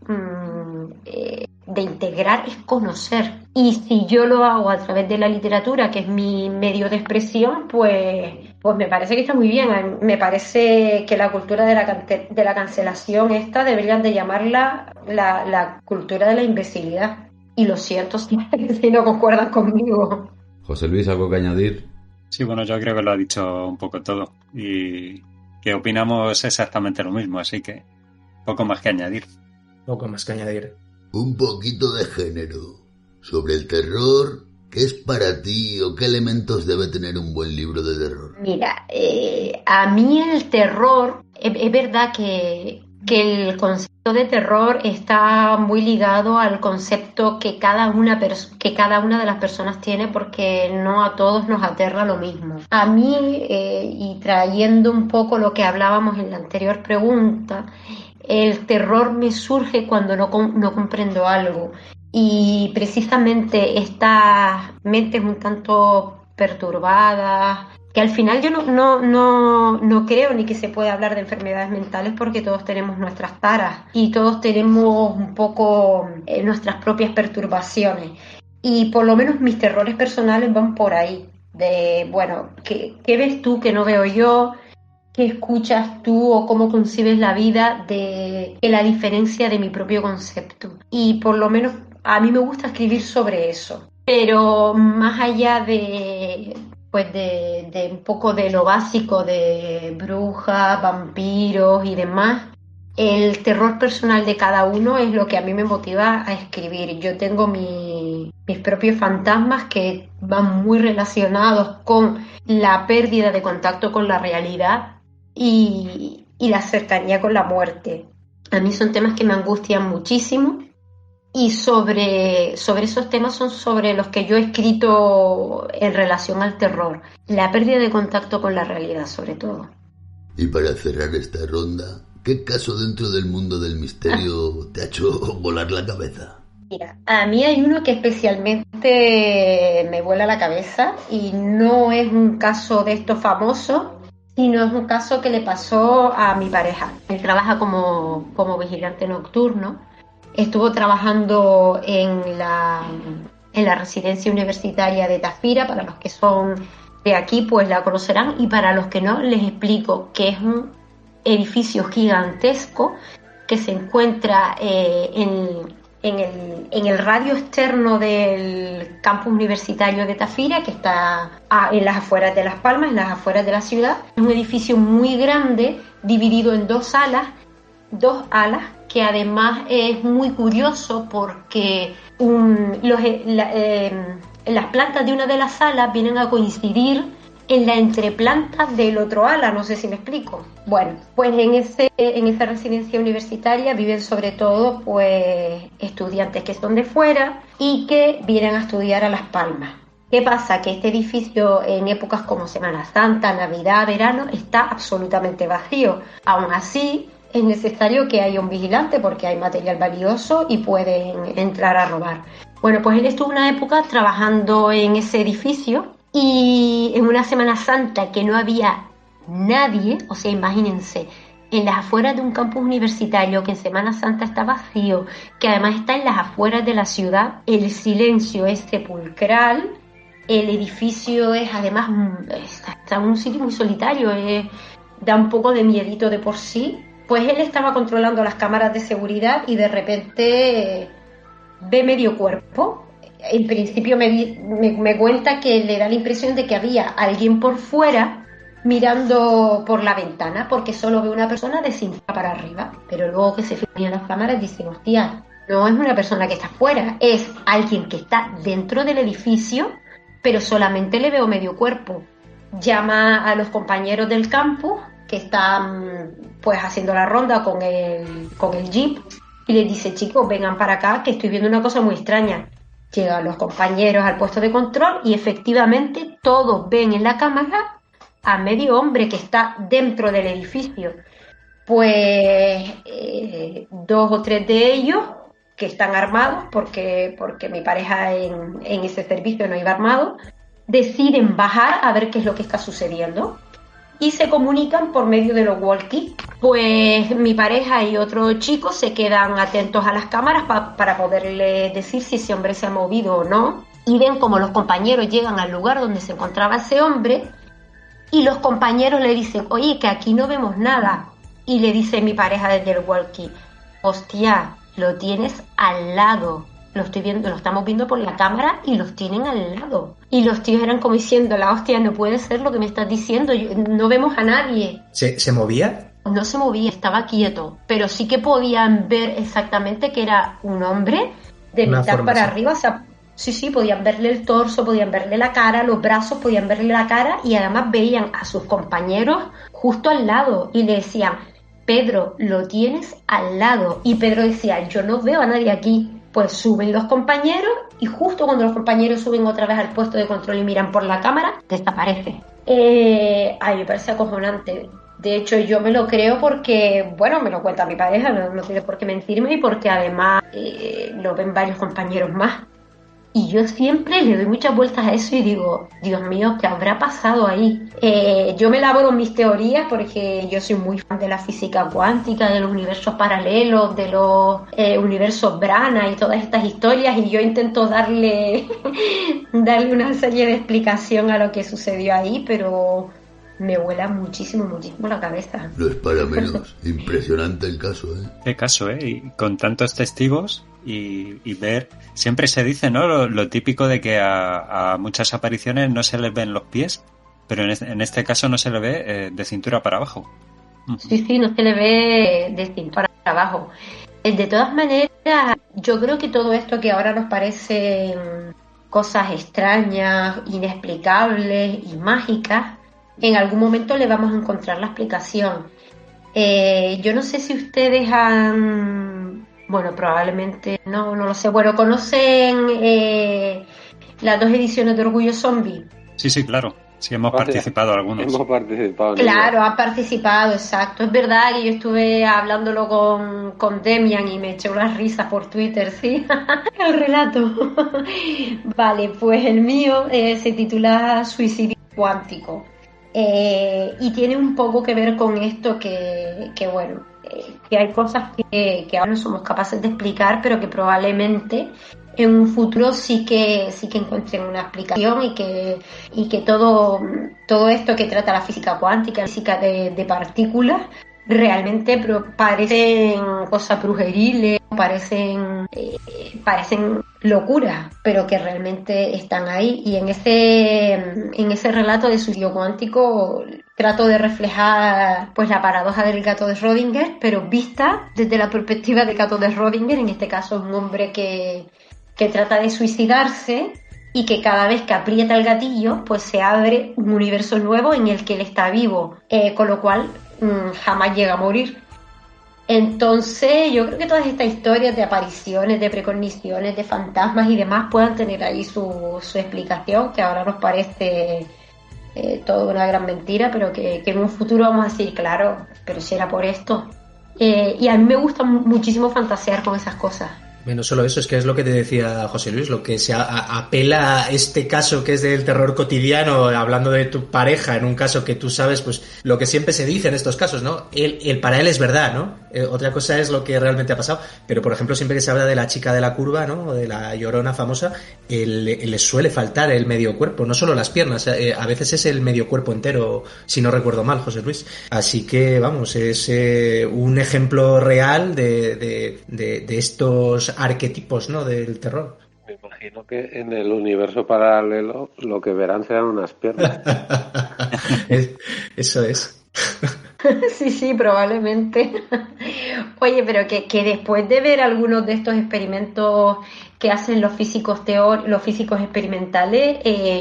de integrar es conocer. Y si yo lo hago a través de la literatura, que es mi medio de expresión, pues me parece que está muy bien. Me parece que la cultura de la cancelación esta deberían de llamarla la cultura de la imbecilidad. Y lo siento si no concuerdan conmigo. José Luis, ¿algo que añadir? Sí, bueno, yo creo que lo ha dicho un poco todo y que opinamos exactamente lo mismo, así que poco más que añadir. Poco más que añadir. Un poquito de género. Sobre el terror, ¿qué es para ti o qué elementos debe tener un buen libro de terror? Mira, a mí el terror, es verdad que el concepto de terror está muy ligado al concepto que cada una de las personas tiene, porque no a todos nos aterra lo mismo. A mí, y trayendo un poco lo que hablábamos en la anterior pregunta, el terror me surge cuando no comprendo algo, y precisamente estas mentes un tanto perturbadas, que al final yo no creo ni que se pueda hablar de enfermedades mentales, porque todos tenemos nuestras taras y todos tenemos un poco nuestras propias perturbaciones, y por lo menos mis terrores personales van por ahí, de bueno, ¿qué ves tú que no veo yo? ¿Qué escuchas tú o cómo concibes la vida de la diferencia de mi propio concepto? Y por lo menos a mí me gusta escribir sobre eso, pero más allá de un poco de lo básico de brujas, vampiros y demás, el terror personal de cada uno es lo que a mí me motiva a escribir. Yo tengo mis propios fantasmas que van muy relacionados con la pérdida de contacto con la realidad y la cercanía con la muerte. A mí son temas que me angustian muchísimo, y sobre esos temas son sobre los que yo he escrito en relación al terror, la pérdida de contacto con la realidad sobre todo. Y para cerrar esta ronda, ¿qué caso dentro del mundo del misterio te ha hecho volar la cabeza? Mira, a mí hay uno que especialmente me vuela la cabeza, y no es un caso de estos famosos, sino es un caso que le pasó a mi pareja. Él trabaja como vigilante nocturno. Estuvo trabajando en la residencia universitaria de Tafira. Para los que son de aquí pues la conocerán, y para los que no les explico que es un edificio gigantesco que se encuentra en en el radio externo del campus universitario de Tafira, que está en las afueras de Las Palmas, en las afueras de la ciudad. Es un edificio muy grande, dividido en dos alas, que además es muy curioso porque las plantas de una de las salas vienen a coincidir en la entreplanta del otro ala, no sé si me explico. Bueno, pues en esa residencia universitaria viven sobre todo pues estudiantes que son de fuera y que vienen a estudiar a Las Palmas. ¿Qué pasa? Que este edificio en épocas como Semana Santa, Navidad, verano está absolutamente vacío. Aún así, es necesario que haya un vigilante porque hay material valioso y pueden entrar a robar. Bueno, pues él estuvo una época trabajando en ese edificio y en una Semana Santa que no había nadie, o sea, imagínense, en las afueras de un campus universitario que en Semana Santa está vacío, que además está en las afueras de la ciudad, el silencio es sepulcral, el edificio es además, está en un sitio muy solitario, da un poco de miedito de por sí. Pues él estaba controlando las cámaras de seguridad y de repente ve medio cuerpo. En principio me cuenta que le da la impresión de que había alguien por fuera mirando por la ventana, porque solo ve una persona de cintura para arriba. Pero luego que se fijan en las cámaras dicen, hostia, no es una persona que está fuera, es alguien que está dentro del edificio, pero solamente le veo medio cuerpo. Llama a los compañeros del campus que están pues haciendo la ronda con el jeep y les dice, chicos, vengan para acá que estoy viendo una cosa muy extraña. Llegan los compañeros al puesto de control y efectivamente todos ven en la cámara a medio hombre que está dentro del edificio. Pues 2 o 3 de ellos que están armados, porque mi pareja en ese servicio no iba armado, deciden bajar a ver qué es lo que está sucediendo y se comunican por medio de los walkies. Pues mi pareja y otro chico se quedan atentos a las cámaras para poderle decir si ese hombre se ha movido o no, y ven como los compañeros llegan al lugar donde se encontraba ese hombre y los compañeros le dicen, oye, que aquí no vemos nada, y le dice mi pareja desde el walkie, hostia, lo tienes al lado. Lo estoy viendo, lo estamos viendo por la cámara y los tienen al lado. Y los tíos eran como diciendo, la hostia, no puede ser lo que me estás diciendo, no vemos a nadie. ¿Se movía? No se movía, estaba quieto, pero sí que podían ver exactamente que era un hombre de mitad para arriba, o sea, sí, podían verle el torso, podían verle la cara, los brazos, podían verle la cara y además veían a sus compañeros justo al lado y le decían, Pedro, lo tienes al lado. Y Pedro decía, yo no veo a nadie aquí. Pues suben los compañeros y justo cuando los compañeros suben otra vez al puesto de control y miran por la cámara, desaparece. Me parece acojonante. De hecho, yo me lo creo porque, bueno, me lo cuenta mi pareja, no tiene por qué mentirme y porque además lo ven varios compañeros más. Y yo siempre le doy muchas vueltas a eso y digo, Dios mío, ¿qué habrá pasado ahí? Yo me elaboro mis teorías porque yo soy muy fan de la física cuántica, de los universos paralelos, de los universos Brana y todas estas historias, y yo intento darle una serie de explicación a lo que sucedió ahí, pero me vuela muchísimo la cabeza. No es para menos. Impresionante el caso, ¿eh? Qué caso, ¿eh? Y con tantos testigos y ver... Siempre se dice, ¿no? Lo típico de que a muchas apariciones no se les ven los pies, pero en este caso no se le ve de cintura para abajo. Sí, no se le ve de cintura para abajo. De todas maneras, yo creo que todo esto que ahora nos parecen cosas extrañas, inexplicables y mágicas, en algún momento le vamos a encontrar la explicación. Yo no sé si ustedes han... Bueno, probablemente no lo sé. Bueno, ¿conocen las 2 ediciones de Orgullo Zombie? Sí, claro. Sí, hemos participado algunos. Hemos participado. Claro, han participado, exacto. Es verdad que yo estuve hablándolo con Demian y me eché unas risas por Twitter, ¿sí? El relato. Vale, pues el mío se titula Suicidio Cuántico. Y tiene un poco que ver con esto que hay cosas que ahora no somos capaces de explicar, pero que probablemente en un futuro sí que encuentren una explicación y que todo esto que trata la física cuántica, la física de partículas, realmente parecen cosas brujeriles parecen locuras, pero que realmente están ahí. Y en ese relato de suicidio cuántico trato de reflejar pues la paradoja del gato de Schrödinger, pero vista desde la perspectiva del gato de Schrödinger. En este caso es un hombre que trata de suicidarse y que cada vez que aprieta el gatillo pues se abre un universo nuevo en el que él está vivo, con lo cual jamás llega a morir. Entonces yo creo que todas estas historias de apariciones, de precogniciones, de fantasmas y demás puedan tener ahí su explicación, que ahora nos parece toda una gran mentira, pero que en un futuro vamos a decir, claro, pero si era por esto. Y a mí me gusta muchísimo fantasear con esas cosas. No solo eso, es que es lo que te decía José Luis, lo que se apela a este caso que es del terror cotidiano, hablando de tu pareja, en un caso que tú sabes, pues lo que siempre se dice en estos casos, ¿no? Para él es verdad, ¿no? Otra cosa es lo que realmente ha pasado, pero por ejemplo siempre que se habla de la chica de la curva, ¿no? O de la llorona famosa, le suele faltar el medio cuerpo, no solo las piernas, a veces es el medio cuerpo entero, si no recuerdo mal, José Luis. Así que, vamos, es un ejemplo real de estos arquetipos, ¿no? Del terror. Me imagino que en el universo paralelo lo que verán serán unas piernas. Eso es. Sí, probablemente. Oye, pero que después de ver algunos de estos experimentos que hacen los físicos experimentales,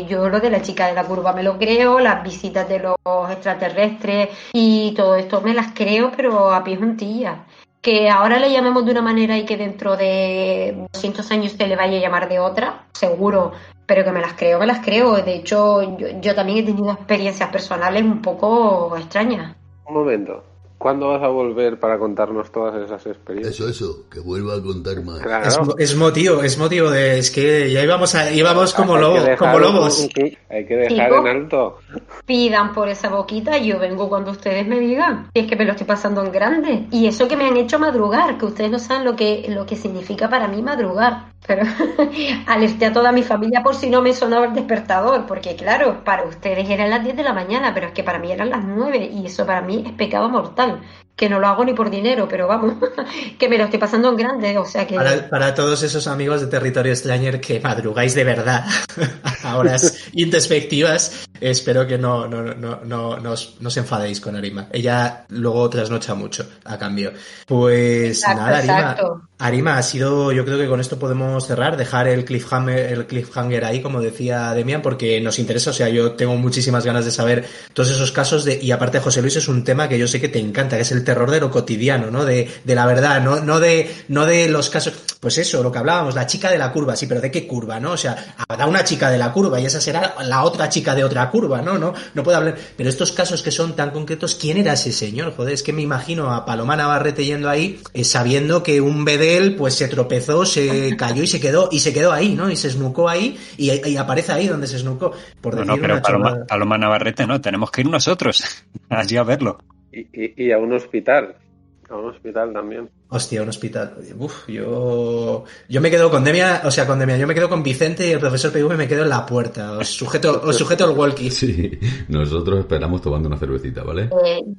yo lo de la chica de la curva me lo creo, las visitas de los extraterrestres y todo esto me las creo, pero a pie juntillas. Que ahora le llamemos de una manera y que dentro de 200 años se le vaya a llamar de otra, seguro, pero que me las creo. De hecho, yo también he tenido experiencias personales un poco extrañas. Un momento, ¿cuándo vas a volver para contarnos todas esas experiencias? Eso, que vuelva a contar más. Claro. Es motivo es que ya íbamos como lobos. Hay que dejar Chicos, en alto. pidan por esa boquita, yo vengo cuando ustedes me digan. Y es que me lo estoy pasando en grande. Y eso que me han hecho madrugar, que ustedes no saben lo que significa para mí madrugar. Pero alerté a toda mi familia por si no me sonaba el despertador, porque claro, para ustedes eran las 10 de la mañana, pero es que para mí eran las 9 y eso para mí es pecado mortal. Que no lo hago ni por dinero, pero vamos, que me lo estoy pasando en grande, o sea que... Para todos esos amigos de Territorio Stranger que madrugáis de verdad a horas introspectivas, espero que no os enfadéis con Arima. Ella luego trasnocha mucho, a cambio. Pues exacto, nada, Arima, ha sido, yo creo que con esto podemos cerrar, dejar el cliffhanger ahí, como decía Demian, porque nos interesa, o sea, yo tengo muchísimas ganas de saber todos esos casos y aparte José Luis es un tema que yo sé que te encanta, que es el terror de lo cotidiano, ¿no? De la verdad, no de los casos, pues eso, lo que hablábamos, la chica de la curva, sí, pero ¿de qué curva, no? O sea, habrá una chica de la curva y esa será la otra chica de otra curva, no puedo hablar, pero estos casos que son tan concretos, ¿quién era ese señor? Joder, es que me imagino a Paloma Navarrete yendo ahí, sabiendo que un bedel pues se tropezó, se cayó y se quedó ahí, ¿no? Y se snucó ahí y aparece ahí donde se snucó. Por decir pero una Paloma Navarrete no, tenemos que ir nosotros allí a verlo. Y a un hospital. A un hospital también. Hostia, un hospital. Uf, yo me quedo con Demian, yo me quedo con Vicente y el profesor PV me quedo en la puerta. Os sujeto el walkie. Sí, nosotros esperamos tomando una cervecita, ¿vale?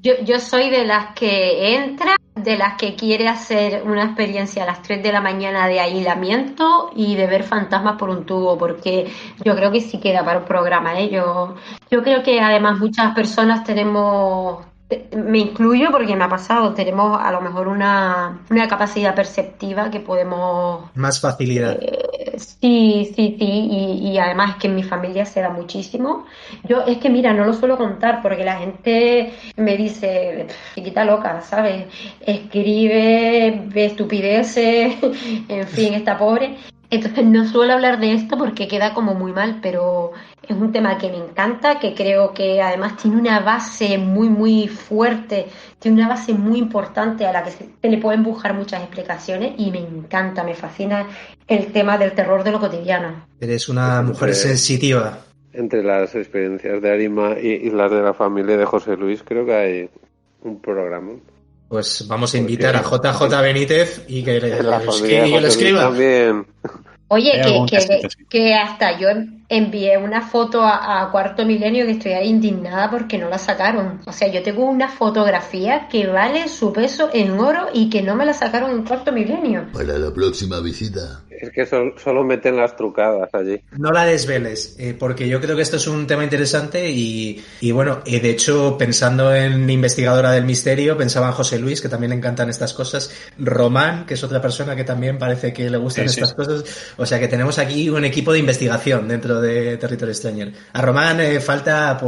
Yo soy de las que entra, de las que quiere hacer una experiencia a las 3 de la mañana de aislamiento y de ver fantasmas por un tubo, porque yo creo que sí queda para un programa, ¿eh? Yo creo que además muchas personas tenemos... Me incluyo porque me ha pasado, tenemos a lo mejor una capacidad perceptiva que podemos... Más facilidad. Sí, y además es que en mi familia se da muchísimo. Yo es que mira, no lo suelo contar porque la gente me dice, chiquita loca, ¿sabes? Escribe, ve estupideces, en fin, está pobre. Entonces no suelo hablar de esto porque queda como muy mal, pero es un tema que me encanta, que creo que además tiene una base muy, muy fuerte, tiene una base muy importante a la que se le pueden buscar muchas explicaciones y me encanta, me fascina el tema del terror de lo cotidiano. Eres una mujer sensitiva. Entre las experiencias de Arima y las de la familia de José Luis creo que hay un programa. Pues vamos a invitar a JJ Benítez y que lo escriba. También. Oye, que hasta yo envié una foto a Cuarto Milenio que estoy ahí indignada porque no la sacaron. O sea, yo tengo una fotografía que vale su peso en oro y que no me la sacaron en Cuarto Milenio. Para la próxima visita. Es que solo meten las trucadas allí. No la desveles, porque yo creo que esto es un tema interesante y bueno, de hecho, pensando en investigadora del misterio, pensaba en José Luis, que también le encantan estas cosas, Román, que es otra persona que también parece que le gustan estas cosas, o sea que tenemos aquí un equipo de investigación dentro de Territorio Stranger. A Román falta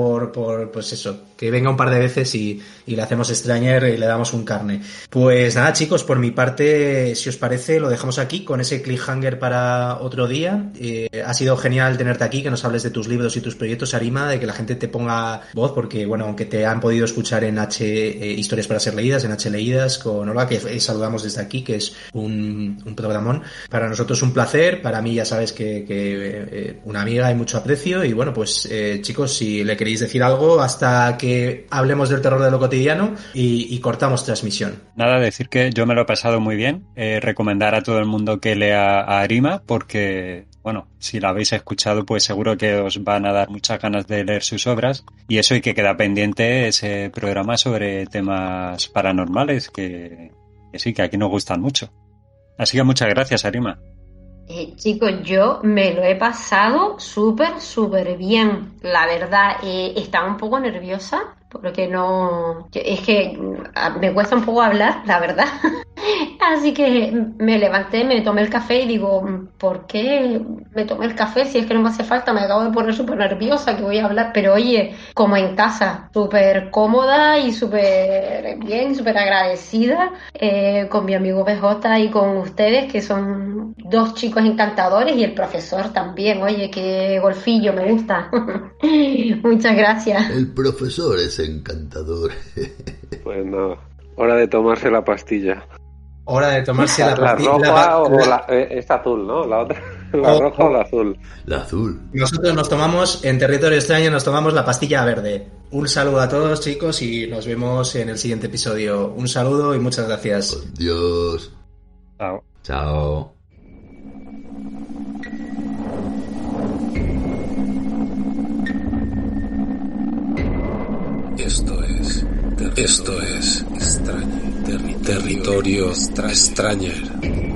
pues eso, que venga un par de veces y le hacemos Stranger y le damos un carne. Pues nada, chicos, por mi parte, si os parece, lo dejamos aquí con ese cliffhanger para otro día. Ha sido genial tenerte aquí, que nos hables de tus libros y tus proyectos, Arima, de que la gente te ponga voz, porque bueno, aunque te han podido escuchar en Historias para ser leídas, en H Leídas con Olga, que saludamos desde aquí, que es un programón. Para nosotros un placer, para mí ya sabes que una amiga y mucho aprecio, y bueno, pues chicos, si le queréis decir algo hasta que hablemos del terror de lo cotidiano y cortamos transmisión. Nada, decir que yo me lo he pasado muy bien, recomendar a todo el mundo que lea a Arima, porque bueno, si la habéis escuchado, pues seguro que os van a dar muchas ganas de leer sus obras. Y eso, y que queda pendiente ese programa sobre temas paranormales, que sí, que aquí nos gustan mucho. Así que muchas gracias, Arima. Chicos, yo me lo he pasado súper bien. La verdad, estaba un poco nerviosa, porque no... Es que me cuesta un poco hablar, la verdad. Así que me levanté, me tomé el café y digo, ¿por qué me tomé el café? Si es que no me hace falta, me acabo de poner súper nerviosa que voy a hablar. Pero oye, como en casa, súper cómoda y súper bien, súper agradecida con mi amigo BJ y con ustedes, que son dos chicos encantadores, y el profesor también. Oye, qué golfillo, me gusta. Muchas gracias. El profesor es encantador. Pues nada, hora de tomarse la pastilla. Hora de tomarse la pastilla. La roja es azul, ¿no? La otra, la roja o la azul. La azul. Nosotros nos tomamos, en Territorio Extraño, nos tomamos la pastilla verde. Un saludo a todos, chicos, y nos vemos en el siguiente episodio. Un saludo y muchas gracias. Adiós. Chao. Chao. Esto es Extrañer. Territorio Stranger.